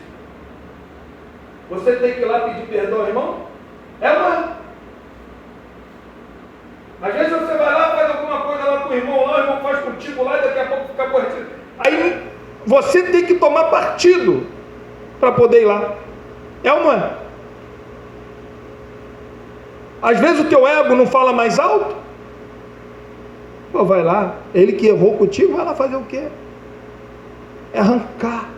Você tem que ir lá pedir perdão ao irmão? É ou não é? Às vezes você vai lá, faz alguma coisa lá com o irmão lá, o irmão faz contigo lá e daqui a pouco fica aborrecido. Aí você tem que tomar partido para poder ir lá. É ou não é? Às vezes o teu ego não fala mais alto. Pô, vai lá, ele que errou contigo, vai lá fazer o quê? É arrancar.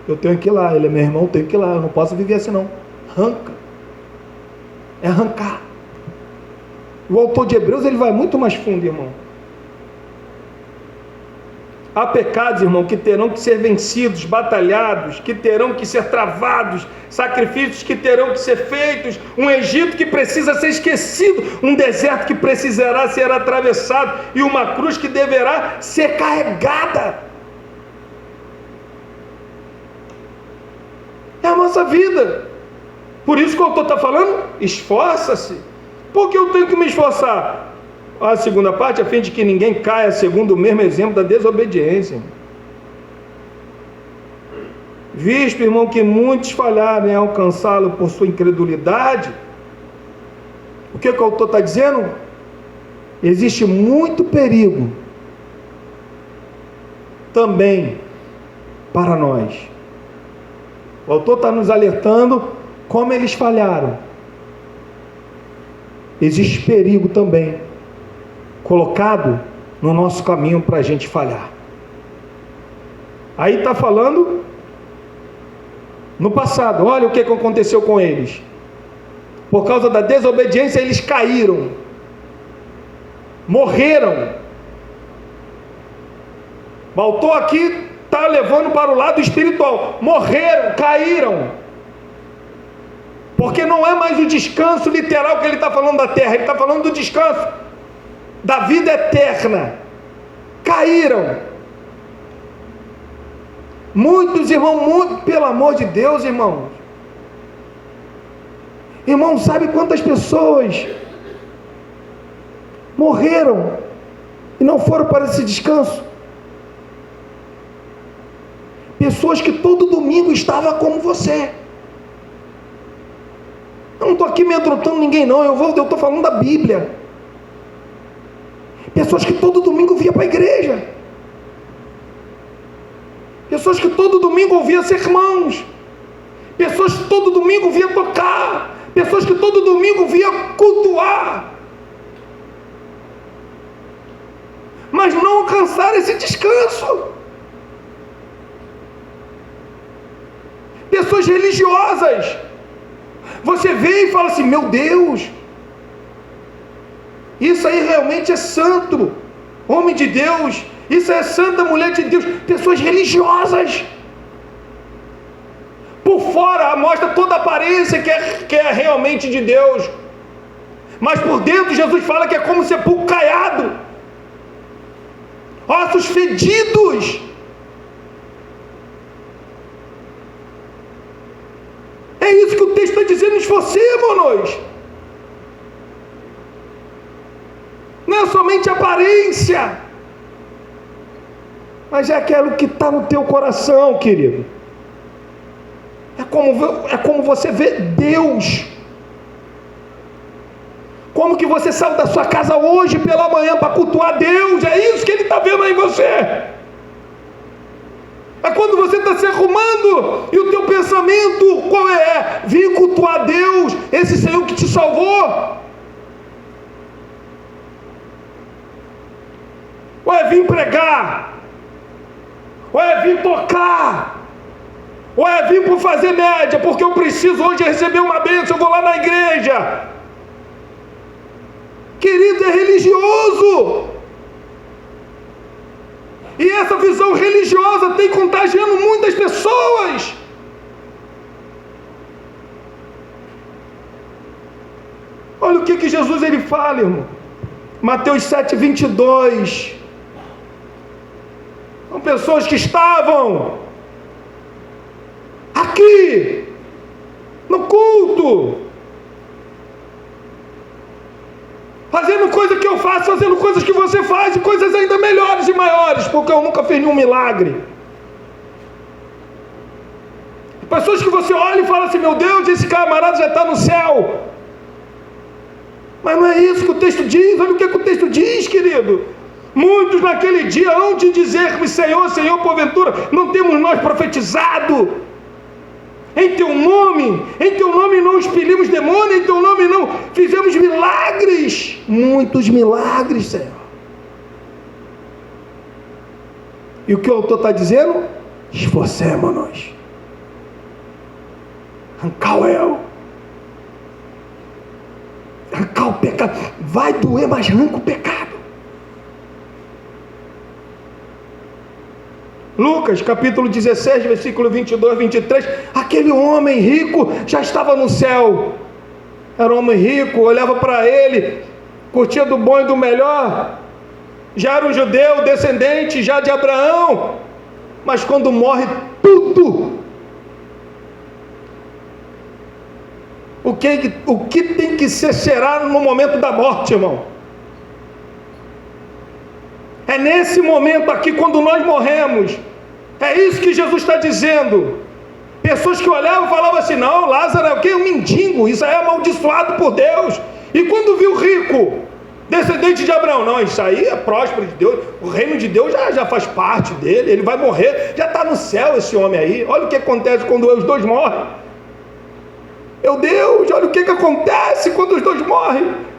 Eu tenho que ir lá, ele é meu irmão, eu tenho que ir lá, eu não posso viver assim não. Arranca. É arrancar. O autor de Hebreus, ele vai muito mais fundo, irmão. Há pecados, irmão, que terão que ser vencidos, batalhados, que terão que ser travados, sacrifícios que terão que ser feitos, um Egito que precisa ser esquecido, um deserto que precisará ser atravessado e uma cruz que deverá ser carregada. É a nossa vida. Por isso que o autor está falando, esforça-se. Por que eu tenho que me esforçar? A segunda parte, a fim de que ninguém caia segundo o mesmo exemplo da desobediência. Visto, irmão, que muitos falharam em alcançá-lo por sua incredulidade, o que o autor está dizendo? Existe muito perigo também para nós. O autor está nos alertando como eles falharam. Existe perigo também colocado no nosso caminho para a gente falhar. Aí está falando no passado. Olha o que aconteceu com eles. Por causa da desobediência eles caíram, morreram. O autor aqui está levando para o lado espiritual. Morreram, caíram. Porque não é mais o descanso literal que ele está falando da terra, ele está falando do descanso da vida eterna. Caíram. Muitos, irmão, pelo amor de Deus, irmãos. Irmão, sabe quantas pessoas morreram e não foram para esse descanso? Pessoas que todo domingo estavam como você. Eu não estou aqui me amedrontando ninguém não, eu estou falando da Bíblia. Pessoas que todo domingo vinham para a igreja. Pessoas que todo domingo ouviam sermãos. Pessoas que todo domingo vinham tocar. Pessoas que todo domingo vinham cultuar. Mas não alcançaram esse descanso. Pessoas religiosas. Você vê e fala assim, meu Deus, isso aí realmente é santo, homem de Deus, isso é santa mulher de Deus. Pessoas religiosas, por fora mostra toda a aparência que é realmente de Deus, mas por dentro Jesus fala que é como sepulcro caiado, ossos fedidos. É isso que o texto está dizendo, esforcemos, irmãos. Não é somente aparência, mas é aquilo que está no teu coração, querido. É como você vê Deus. Como que você saiu da sua casa hoje pela manhã para cultuar Deus? É isso que Ele está vendo aí em você. É quando você está se arrumando e o teu pensamento qual é? Vim cultuar Deus, esse Senhor que te salvou. Ou é vir pregar, ou é vir tocar, ou é vir por fazer média, porque eu preciso hoje receber uma bênção, eu vou lá na igreja. querido, é religioso. E essa visão religiosa tem contagiando muitas pessoas. Olha o que Jesus ele fala, irmão. Mateus 7:22. São pessoas que estavam aqui no culto, fazendo coisa que eu faço, fazendo coisas que você faz, e coisas ainda melhores e maiores, porque eu nunca fiz nenhum milagre. Pessoas que você olha e fala assim: meu Deus, esse camarada já está no céu. Mas não é isso que o texto diz. Olha o que o texto diz, querido. Muitos naquele dia hão de dizer-me: Senhor, Senhor, porventura não temos nós profetizado em teu nome não expelimos demônio, em teu nome não fizemos milagres, muitos milagres, Senhor. E o que o autor está dizendo? Esforcemos-nos, arrancar o eu, arrancar o pecado. Vai doer, mas arranca o pecado. Lucas capítulo 16, versículo 22, 23. Aquele homem rico já estava no céu. Era um homem rico, olhava para ele, curtia do bom e do melhor. Já era um judeu, descendente já de Abraão. Mas quando morre tudo, o que tem que ser será no momento da morte, irmão. É nesse momento aqui, quando nós morremos. É isso que Jesus está dizendo. Pessoas que olhavam e falavam assim: não, Lázaro é o quê? Um mendigo, isso aí é amaldiçoado por Deus. E quando viu o rico, descendente de Abraão, não, isso aí é próspero de Deus, o reino de Deus já faz parte dele, ele vai morrer, já está no céu esse homem aí. Olha o que acontece quando os dois morrem. Meu Deus, olha o que acontece quando os dois morrem.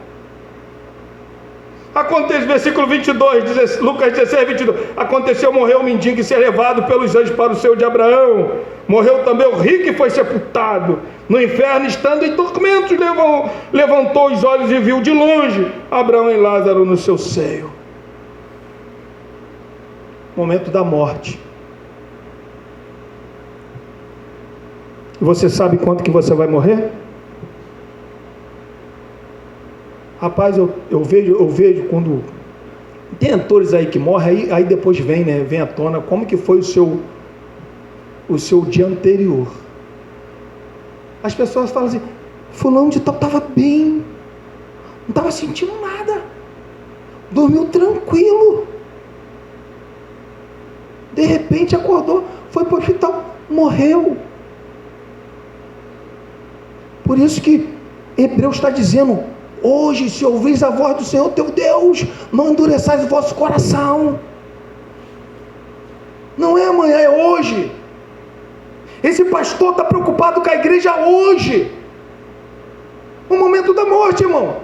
Acontece, versículo 22, Lucas 16, 22. Aconteceu, morreu o mendigo e ser levado pelos anjos para o seio de Abraão. Morreu também o rico e foi sepultado. No inferno, estando em tormentos, levantou os olhos e viu de longe Abraão e Lázaro no seu seio. Momento da morte. Você sabe quanto que você vai morrer? Rapaz, eu vejo quando tem atores aí que morrem, aí depois vem à tona como que foi o seu dia anterior. As pessoas falam assim: fulano de tal estava bem, não estava sentindo nada, dormiu tranquilo, de repente acordou, foi para o hospital, morreu. Por isso que Hebreus está dizendo: hoje, se ouvis a voz do Senhor teu Deus, não endureçais o vosso coração. Não é amanhã, é hoje. Esse pastor está preocupado com a igreja hoje, no momento da morte, irmão.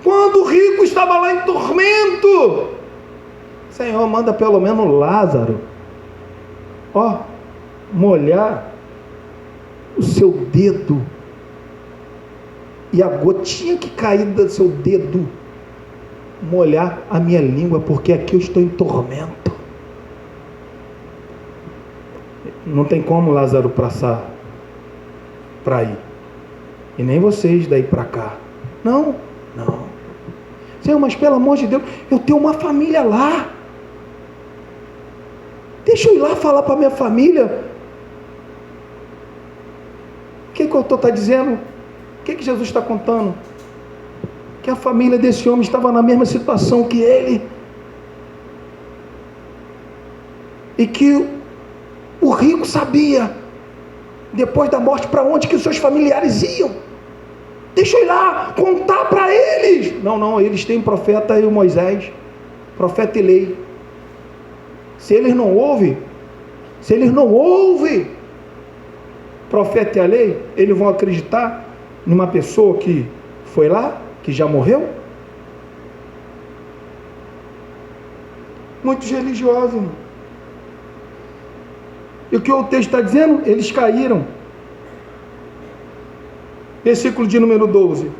Quando o rico estava lá em tormento, Senhor, manda pelo menos Lázaro, molhar o seu dedo, e a gotinha que cair do seu dedo molhar a minha língua, porque aqui eu estou em tormento. Não tem como Lázaro passar para aí, e nem vocês daí para cá. Não. Senhor, mas pelo amor de Deus, eu tenho uma família lá, deixa eu ir lá falar para minha família. O que o autor está dizendo? O que Jesus está contando? Que a família desse homem estava na mesma situação que ele, e que o rico sabia, depois da morte, para onde que os seus familiares iam. Deixa eu ir lá contar para eles. Não, eles têm profeta e o Moisés, profeta e lei. Se eles não ouvem, profeta e a lei, eles vão acreditar numa pessoa que foi lá, que já morreu? Muitos religiosos, irmão. E o que o texto está dizendo? Eles caíram. Versículo de número 12.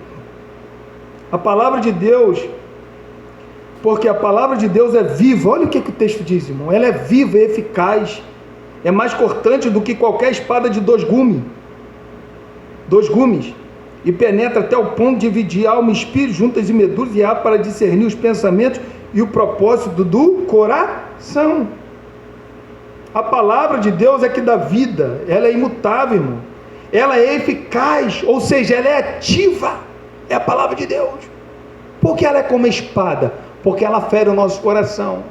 A palavra de Deus, porque a palavra de Deus é viva. Olha o que o texto diz, irmão. Ela é viva e eficaz. É mais cortante do que qualquer espada de dois gumes. E penetra até o ponto de dividir alma e espírito, juntas e medulas, e há para discernir os pensamentos e o propósito do coração. A palavra de Deus é que dá vida. Ela é imutável, irmão. Ela é eficaz, ou seja, ela é ativa. É a palavra de Deus. Por que ela é como espada? Porque ela fere o nosso coração.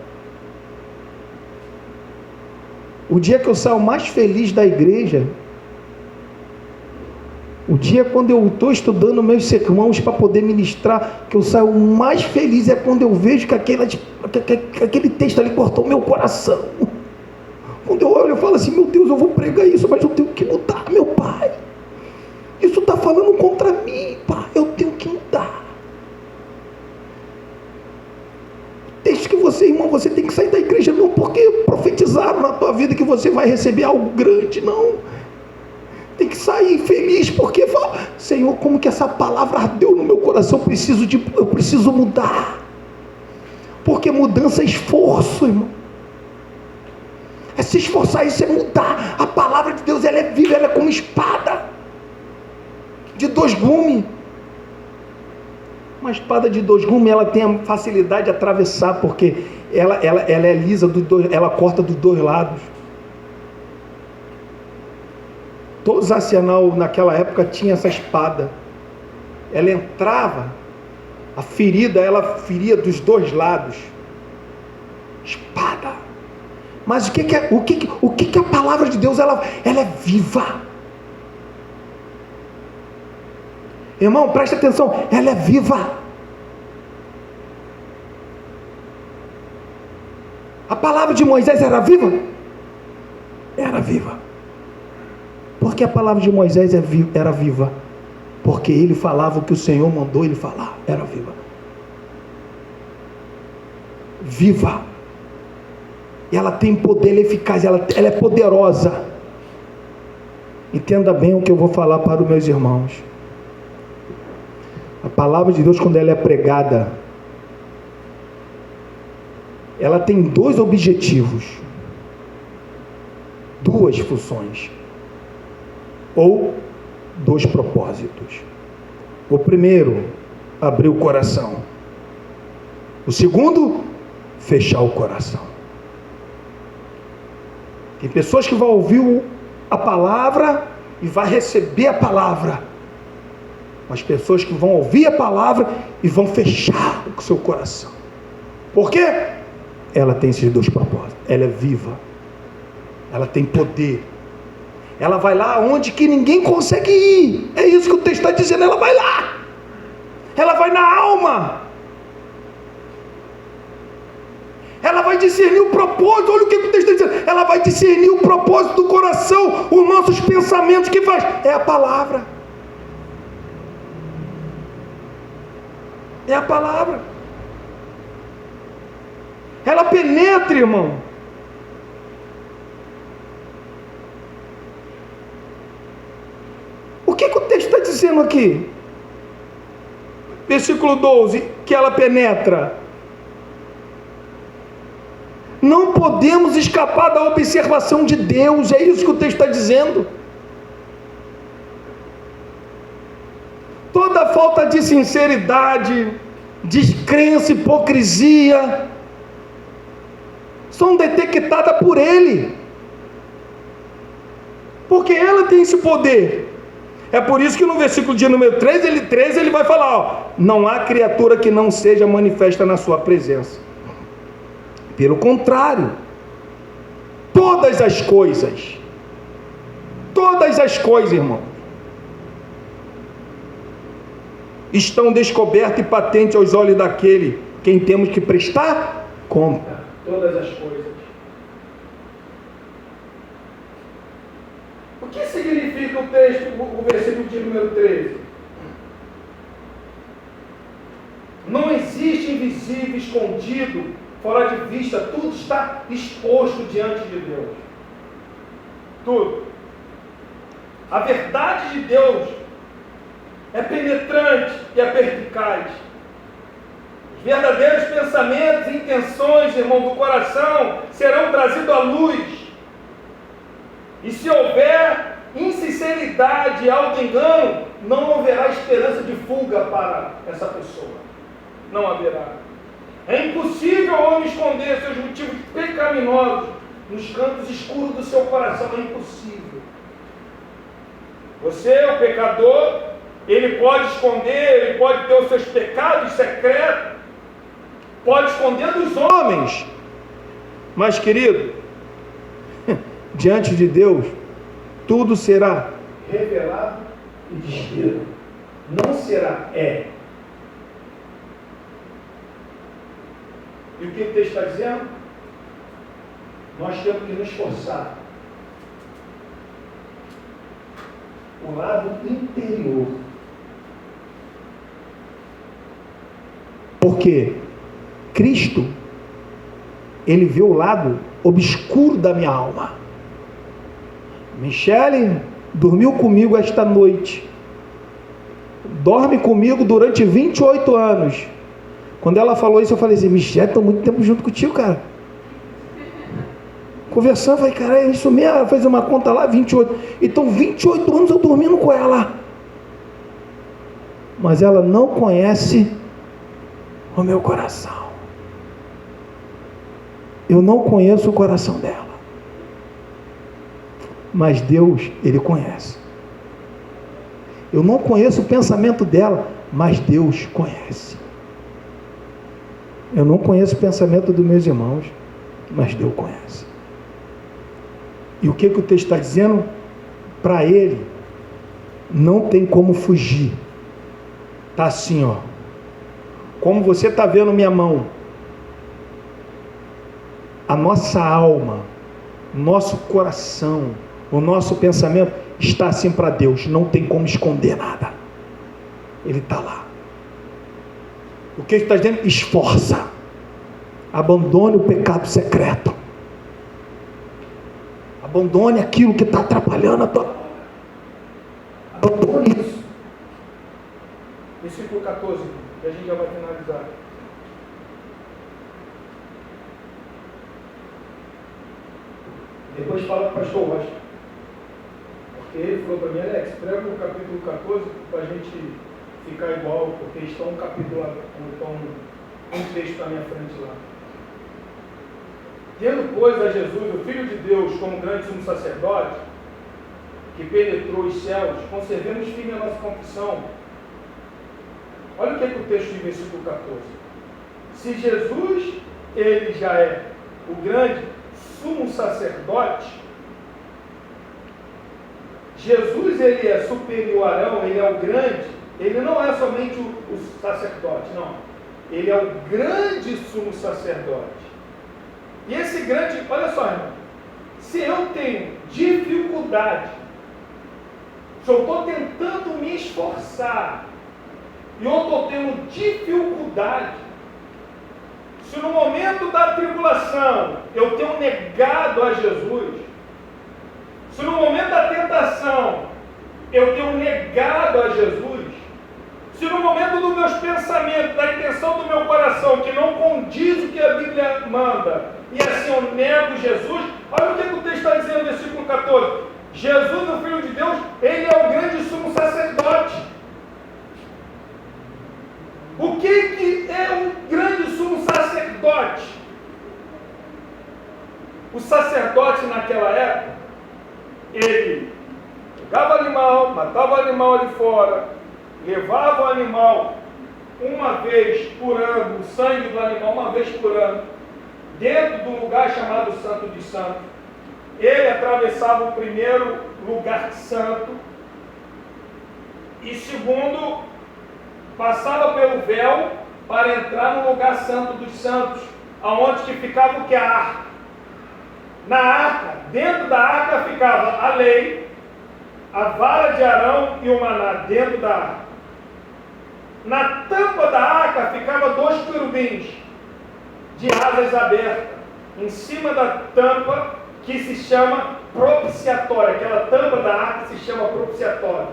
O dia que eu saio mais feliz da igreja, o dia quando eu estou estudando meus sermões para poder ministrar, que eu saio mais feliz é quando eu vejo que aquele texto ali cortou meu coração. Quando eu olho, eu falo assim, meu Deus, eu vou pregar isso, mas eu tenho que mudar, meu Pai. Isso está falando contra mim, Pai, eu tenho que mudar. Texto que você, irmão, você tem que sair da igreja, não porque profetizaram na tua vida que você vai receber algo grande, não. Tem que sair feliz, porque fala, Senhor, como que essa palavra ardeu no meu coração, eu preciso mudar. Porque mudança é esforço, irmão. É se esforçar, isso é mudar. A palavra de Deus, ela é viva, ela é como espada de dois gumes. Uma espada de dois gumes, ela tem a facilidade de atravessar, porque ela é lisa, ela corta dos dois lados. Todos os arsenal naquela época tinha essa espada. Ela entrava, a ferida, ela feria dos dois lados. Espada. Mas o que a palavra de Deus, ela é viva. Irmão, presta atenção, ela é viva. A palavra de Moisés era viva? Era viva. Por que a palavra de Moisés era viva? Porque ele falava o que o Senhor mandou ele falar. Era viva. Viva. E ela tem poder, ela é eficaz, ela é poderosa. Entenda bem o que eu vou falar para os meus irmãos. A palavra de Deus, quando ela é pregada, ela tem dois objetivos, duas funções, ou dois propósitos. O primeiro, abrir o coração. O segundo, fechar o coração. Tem pessoas que vão ouvir a palavra e vão receber a palavra, mas pessoas que vão ouvir a palavra e vão fechar o seu coração. Por quê? Ela tem esses dois propósitos. Ela é viva, ela tem poder, ela vai lá onde que ninguém consegue ir. É isso que o texto está dizendo. Ela vai lá, ela vai na alma, ela vai discernir o propósito. Olha o que o texto está dizendo. Ela vai discernir o propósito do coração, os nossos pensamentos. Que faz? É a palavra. É a palavra. Ela penetra, irmão. O que o texto está dizendo aqui? Versículo 12, que ela penetra. Não podemos escapar da observação de Deus. É isso que o texto está dizendo. Toda falta de sinceridade, descrença, hipocrisia, são detectadas por Ele, porque ela tem esse poder. É por isso que no versículo de número 13 ele vai falar, ó, não há criatura que não seja manifesta na sua presença. Pelo contrário, todas as coisas, irmão, estão descobertas e patentes aos olhos daquele quem temos que prestar conta. Todas as coisas. O que significa o texto, o versículo de número 13? Não existe invisível, escondido, fora de vista, tudo está exposto diante de Deus. Tudo. A verdade de Deus é penetrante e é perspicaz. Os verdadeiros pensamentos e intenções, irmão, do coração serão trazidos à luz. E se houver insinceridade e auto-engano, não haverá esperança de fuga para essa pessoa. Não haverá. É impossível ao homem esconder seus motivos pecaminosos nos cantos escuros do seu coração. É impossível. Você, o pecador, ele pode esconder, ele pode ter os seus pecados secretos, pode esconder dos homens. Mas, querido, diante de Deus, tudo será revelado e descrito. Não será, é. E o que o texto está dizendo? Nós temos que nos esforçar. O lado interior. Porque Cristo, Ele vê o lado obscuro da minha alma. Michele dormiu comigo esta noite. Dorme comigo durante 28 anos. Quando ela falou isso, eu falei assim: Michele, estou muito tempo junto contigo, cara. Conversando, falei: cara, é isso mesmo. Ela fez uma conta lá, 28. Então, 28 anos eu dormindo com ela. Mas ela não conhece o meu coração. Eu não conheço o coração dela. Mas Deus, Ele conhece. Eu não conheço o pensamento dela, mas Deus conhece. Eu não conheço o pensamento dos meus irmãos, mas Deus conhece. E o que o texto está dizendo? Para Ele, não tem como fugir. Está assim, ó. Como você está vendo minha mão, a nossa alma, nosso coração, o nosso pensamento está assim para Deus. Não tem como esconder nada. Ele está lá. O que ele está dizendo? Esforça. Abandone o pecado secreto. Abandone aquilo que está atrapalhando a tua. Abandone isso. Versículo 14, que a gente já vai finalizar. Depois fala para o pastor Rocha. Porque ele falou para mim: Alex, prega o capítulo 14 para a gente ficar igual, porque estão um capítulo lá, então um texto na minha frente lá. Tendo, pois, a Jesus, o Filho de Deus, como grande sumo sacerdote, que penetrou os céus, conservemos firme a nossa confissão. Olha o que é que o texto diz no versículo 14. Se Jesus, ele já é o grande sumo sacerdote, Jesus, ele é superior a Arão, ele é o grande, ele não é somente o sacerdote, não. Ele é o grande sumo sacerdote. E esse grande, olha só, irmão, se eu tenho dificuldade, se eu estou tentando me esforçar, e eu estou tendo dificuldade, se no momento da tribulação eu tenho negado a Jesus, se no momento da tentação eu tenho negado a Jesus, se no momento dos meus pensamentos, da intenção do meu coração, que não condiz o que a Bíblia manda, e assim eu nego Jesus, olha o que o texto está dizendo no versículo 14. Jesus, o Filho de Deus, ele é o grande sumo sacerdote. O que é um grande sumo sacerdote? O sacerdote naquela época, ele pegava o animal, matava o animal ali fora, levava o animal uma vez por ano, o sangue do animal uma vez por ano, dentro do lugar chamado Santo de Santos. Ele atravessava o primeiro lugar santo e segundo, passava pelo véu para entrar no lugar santo dos santos, aonde que ficava o que? A arca. Na arca, dentro da arca ficava a lei, a vara de Arão e o maná dentro da arca. Na tampa da arca ficava 2 querubins de asas abertas, em cima da tampa que se chama propiciatória. Aquela tampa da arca se chama propiciatória.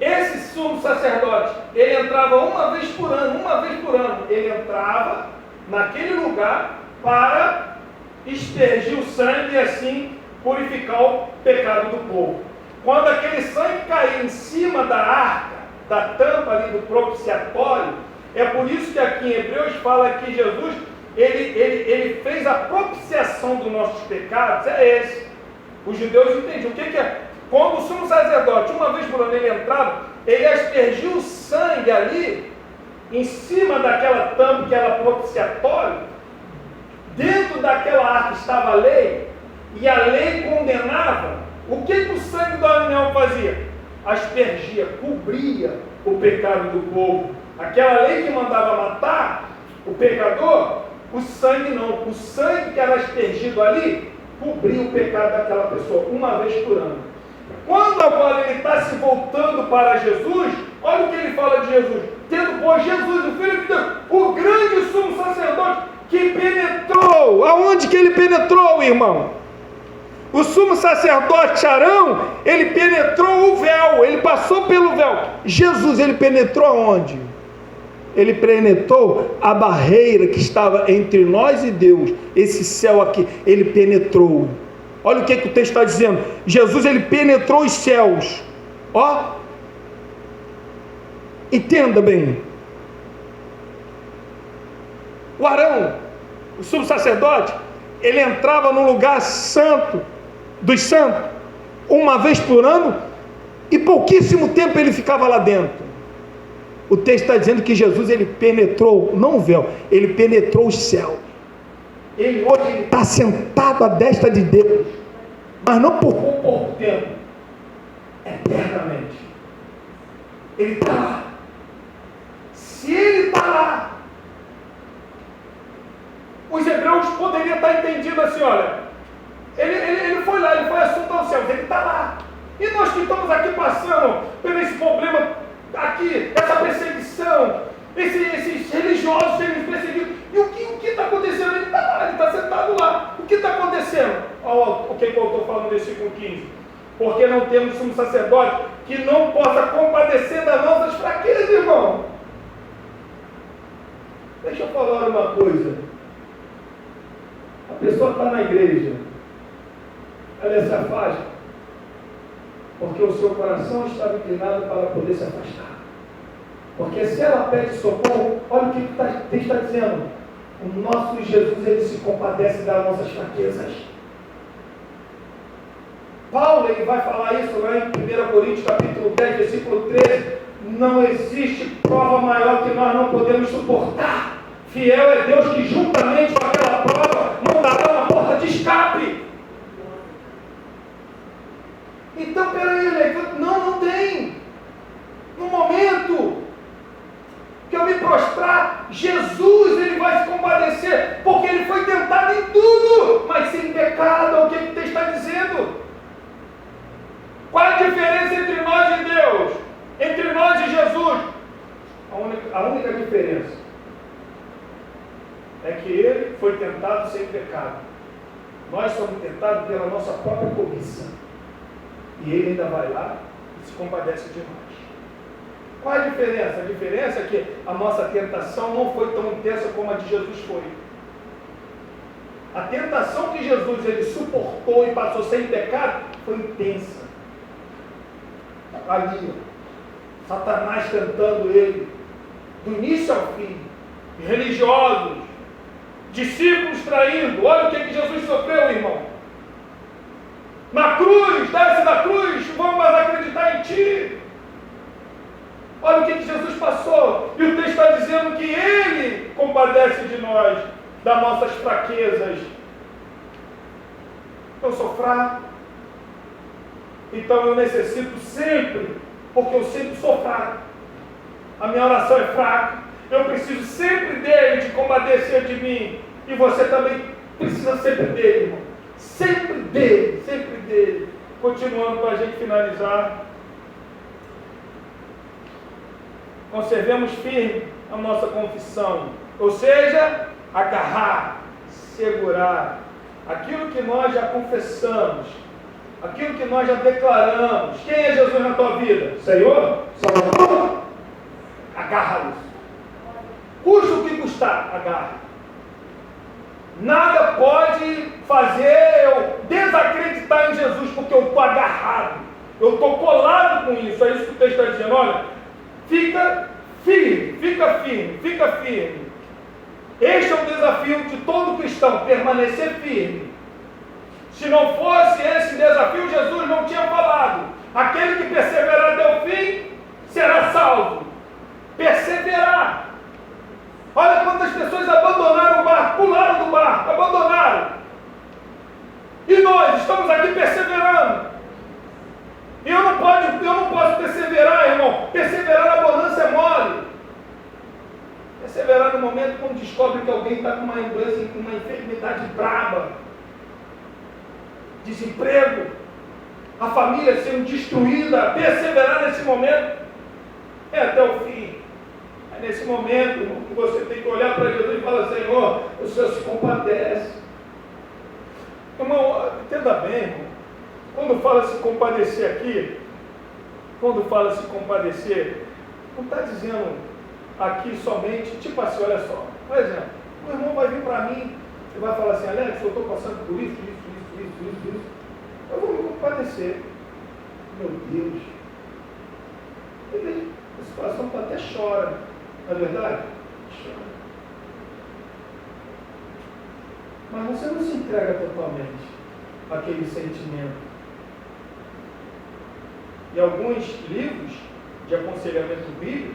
Esse sumo sacerdote, ele entrava uma vez por ano, ele entrava naquele lugar para aspergir o sangue e assim purificar o pecado do povo. Quando aquele sangue caía em cima da arca, da tampa ali do propiciatório, é por isso que aqui em Hebreus fala que Jesus, ele fez a propiciação dos nossos pecados, é esse. Os judeus entendiam o que é. Quando o sumo sacerdote, uma vez por ano ele entrava, ele aspergia o sangue ali, em cima daquela tampa que era propiciatório. Dentro daquela arca estava a lei, e a lei condenava. O que o sangue do animal fazia? Aspergia, cobria o pecado do povo. Aquela lei que mandava matar o pecador, o sangue não. O sangue que era aspergido ali, cobria o pecado daquela pessoa, uma vez por ano. Quando agora ele está se voltando para Jesus, olha o que ele fala de Jesus. Tendo, pois, Jesus, o Filho de Deus, o grande sumo sacerdote, que penetrou. Aonde que ele penetrou, irmão? O sumo sacerdote Arão, ele penetrou o véu, ele passou pelo véu. Jesus, ele penetrou aonde? Ele penetrou a barreira que estava entre nós e Deus. Esse céu aqui, ele penetrou. Olha o que o texto está dizendo. Jesus, ele penetrou os céus. Ó, entenda bem. O Arão, o sumo sacerdote, ele entrava no lugar santo dos santos uma vez por ano e pouquíssimo tempo ele ficava lá dentro. O texto está dizendo que Jesus, ele penetrou, não o véu, ele penetrou o céu. Ele hoje está sentado à destra de Deus, mas não por pouco tempo, eternamente. Ele está lá. Se ele está lá, os hebreus poderiam estar entendidos assim, olha, ele foi lá, ele foi assunto aos céus, ele está lá. E nós que estamos aqui passando por esse problema, aqui, essa perseguição, esses religiosos serem perseguidos, e o que está acontecendo? Ele está lá, ele está sentado lá. O que está acontecendo? Olha o que eu estou falando no versículo 15. Porque não temos sumo sacerdote que não possa compadecer das nossas fraquezas, irmão. Deixa eu falar uma coisa. A pessoa está na igreja, ela se afasta, porque o seu coração estava inclinado para poder se afastar. Porque se ela pede socorro, olha o que o texto está dizendo. O nosso Jesus, ele se compadece das nossas fraquezas. Paulo, ele vai falar isso lá em 1 Coríntios capítulo 10, versículo 13. Não existe prova maior que nós não podemos suportar. Fiel é Deus que juntamente com aquela prova não dará uma porta de escape. Então, peraí, não tem. No momento que eu me prostrar, Jesus, ele vai se compadecer, porque ele foi tentado em tudo, mas sem pecado. É o que o texto está dizendo. Qual é a diferença entre nós e Deus? Entre nós e Jesus? A única diferença é que ele foi tentado sem pecado. Nós somos tentados pela nossa própria cobiça. E ele ainda vai lá e se compadece de nós. Qual a diferença? A diferença é que a nossa tentação não foi tão intensa como a de Jesus foi. A tentação que Jesus ele suportou e passou sem pecado foi intensa. Ali, Satanás tentando ele, do início ao fim, religiosos, discípulos traindo. Olha o que Jesus sofreu, irmão. Na cruz, desce da cruz, vamos mais acreditar em ti. Olha o que Jesus passou. E o texto está dizendo que ele compadece de nós, das nossas fraquezas. Eu sou fraco, então eu necessito sempre, porque eu sempre sou fraco. A minha oração é fraca. Eu preciso sempre dele, de compadecer de mim. E você também precisa sempre dele, irmão. Sempre dele, sempre dele. Continuando para a gente finalizar. Conservemos firme a nossa confissão. Ou seja, agarrar, segurar aquilo que nós já confessamos. aquilo que nós já declaramos. Quem é Jesus na tua vida? Senhor? Salvador? Agarra isso. Custa o que custar, agarra. Nada pode fazer eu desacreditar em Jesus, porque eu estou agarrado. Eu estou colado com isso. É isso que o texto está dizendo. Olha, fica firme, fica firme, fica firme. Este é o desafio de todo cristão, permanecer firme. Se não fosse esse desafio, Jesus não tinha falado. Aquele que perseverar até o fim, será salvo. Perseverar. Olha quantas pessoas abandonaram o barco, pularam do barco, abandonaram. E nós estamos aqui perseverando. E eu não posso perseverar, irmão. Perseverar na bonança é mole. Perseverar no momento quando descobre que alguém está com uma doença, com uma enfermidade braba. Desemprego. A família sendo destruída. Perseverar nesse momento é até o fim. É nesse momento que você tem que olhar para Jesus e falar: Senhor, o Senhor se compadece. Irmão, entenda bem, irmão. Quando fala se compadecer aqui, quando fala se compadecer, não está dizendo aqui somente, tipo assim, olha só, por exemplo, o irmão vai vir para mim e vai falar assim: Alex, eu estou passando por isso. Eu vou me compadecer. Meu Deus. A situação até chora, não é verdade? Chora. Mas você não se entrega totalmente àquele sentimento. E alguns livros de aconselhamento bíblico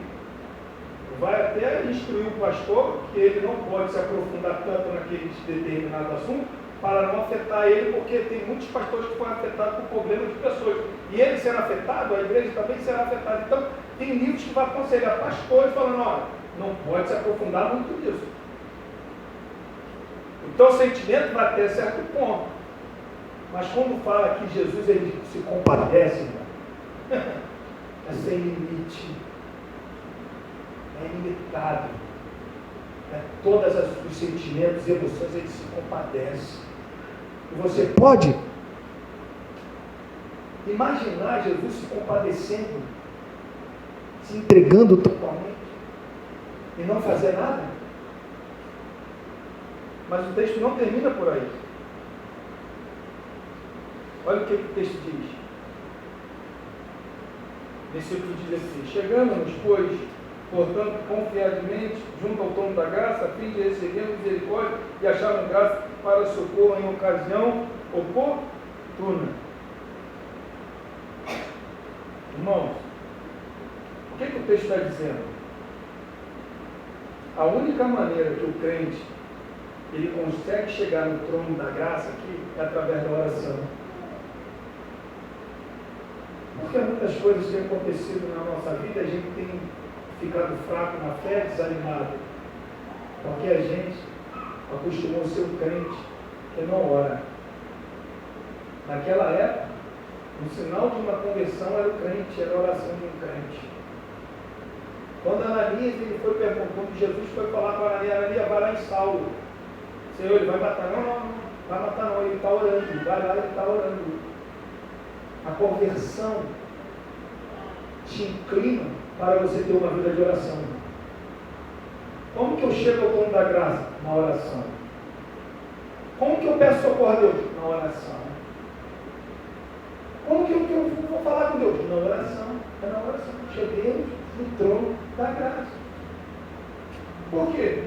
vai até instruir o pastor que ele não pode se aprofundar tanto naquele determinado assunto para não afetar ele, porque tem muitos pastores que foram afetados por problemas de pessoas. E ele sendo afetado, a igreja também será afetada. Então, tem livros que vai aconselhar pastores falando: olha, não pode se aprofundar muito nisso. Então, o sentimento vai até certo ponto. Mas quando fala que Jesus ele se compadece, é sem limite, é ilimitado. Todos os sentimentos e emoções ele se compadece. E você pode imaginar Jesus se compadecendo, se entregando totalmente e não fazer nada? Mas o texto não termina por aí. Olha o que o texto diz. Versículo 16: chegamos-nos, pois, portanto, confiadamente, junto ao trono da graça, a fim de recebermos misericórdia e acharmos graça para socorro em ocasião oportuna. Irmãos, o que o texto está dizendo? A única maneira que o crente ele consegue chegar no trono da graça aqui é através da oração. Porque muitas coisas têm acontecido na nossa vida, a gente tem ficado fraco na fé, desanimado. Porque a gente acostumou a ser um crente que não ora. Naquela época, o sinal de uma conversão era o crente, era a oração de um crente. Quando Ananias ele foi perguntando, Jesus foi falar para Ananias: vai lá em Saulo. Senhor, ele vai matar? Não vai matar não, ele está orando. Vai lá, ele está orando. A conversão te inclina para você ter uma vida de oração. Como que eu chego ao trono da graça? Na oração. Como que eu peço socorro a Deus? Na oração. Como que eu vou falar com Deus? Na oração. É na oração. Cheguemos no trono da graça. Por quê?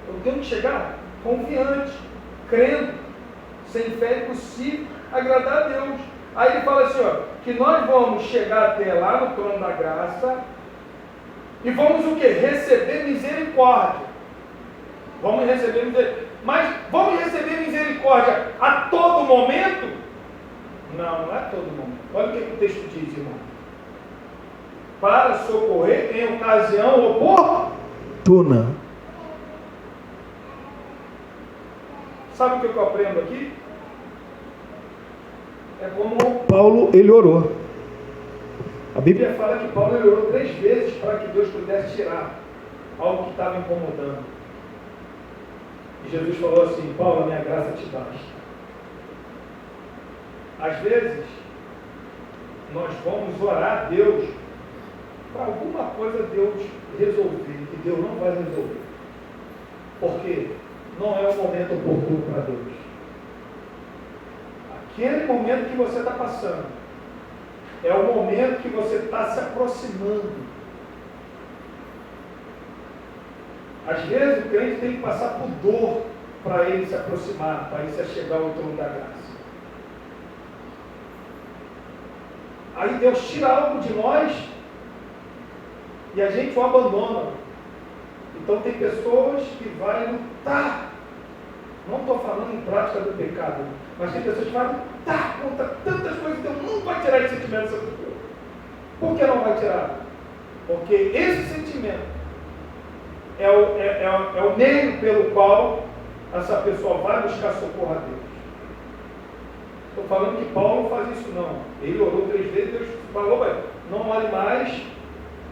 Eu tenho que chegar confiante, crendo, sem fé é impossível agradar a Deus. Aí ele fala assim, ó, que nós vamos chegar até lá no trono da graça e vamos o quê? Receber misericórdia. Vamos receber misericórdia. Mas vamos receber misericórdia a todo momento? Não, não é a todo momento. Olha o que o texto diz, irmão. Para socorrer em ocasião oportuna. Sabe o que eu aprendo aqui? É como Paulo, ele orou. A Bíblia fala que Paulo ele orou 3 vezes para que Deus pudesse tirar algo que estava incomodando. E Jesus falou assim: Paulo, a minha graça te basta. Às vezes, nós vamos orar a Deus para alguma coisa Deus resolver, e Deus não vai resolver. Porque não é o momento oportuno para Deus. Aquele momento que você está passando é o momento que você está se aproximando. Às vezes o crente tem que passar por dor para ele se aproximar, para ele se chegar ao trono da graça. Aí Deus tira algo de nós e a gente o abandona. Então tem pessoas que vão lutar. Não estou falando em prática do pecado, mas tem pessoas que vão lutar contra tantas coisas que Deus não vai tirar esse sentimento dessa pessoa. Por que não vai tirar? Porque esse sentimento é o meio pelo qual essa pessoa vai buscar socorro a Deus. Estou falando que Paulo não faz isso não. Ele orou 3 vezes, Deus falou, não ore mais,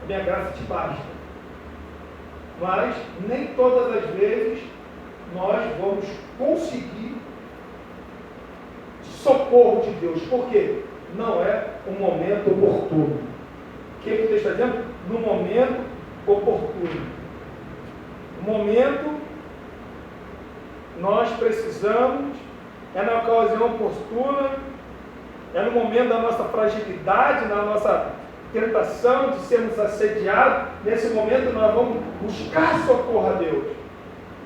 a minha graça te basta. Mas nem todas as vezes nós vamos conseguir socorro de Deus. Por quê? Não é o momento oportuno. O que ele está dizendo? No momento oportuno. No momento, nós precisamos, é na ocasião oportuna, é no momento da nossa fragilidade, na nossa tentação de sermos assediados. Nesse momento nós vamos buscar socorro a Deus.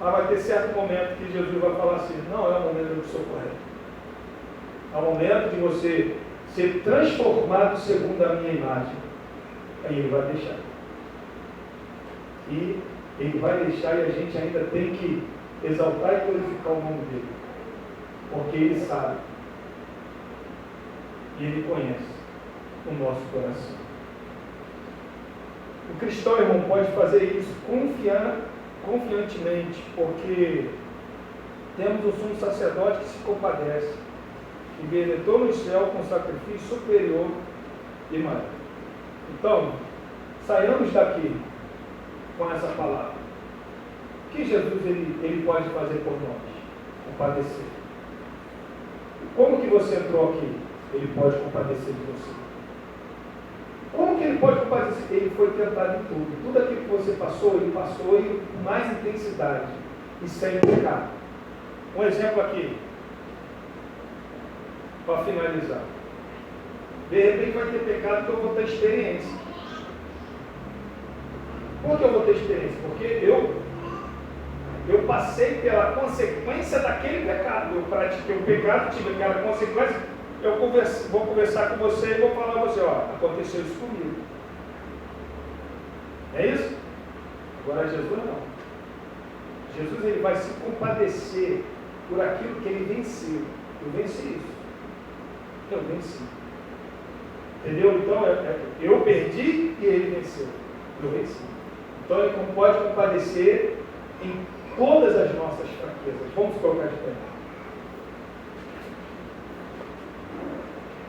Mas vai ter certo momento que Jesus vai falar assim, não é o momento de socorrer. É o momento de você ser transformado segundo a minha imagem. Aí ele vai deixar. E ele vai deixar e a gente ainda tem que exaltar e glorificar o nome dele. Porque ele sabe. E ele conhece o nosso coração. O cristão, irmão, pode fazer isso confiantemente, porque temos um sumo sacerdote que se compadece, que venetou no céu com sacrifício superior e maior. Então, saiamos daqui com essa palavra. O que Jesus ele pode fazer por nós? Compadecer. Como que você entrou aqui? Ele pode compadecer de você. Como que ele pode compadecer? Ele foi tentado em tudo. Tudo aquilo que você passou, ele passou e com mais intensidade e sem pecado. Um exemplo aqui, para finalizar. De repente vai ter pecado que eu vou ter experiência. Por que eu vou ter experiência? Porque eu passei pela consequência daquele pecado. Eu pratiquei o pecado, tive aquela consequência. Eu vou conversar com você e vou falar a você, aconteceu isso comigo. É isso? Agora Jesus não. Jesus ele vai se compadecer por aquilo que ele venceu. Eu venci isso. Eu venci. Entendeu? Então, eu perdi e ele venceu. Eu venci. Então, ele pode compadecer em todas as nossas fraquezas. Vamos colocar de pé.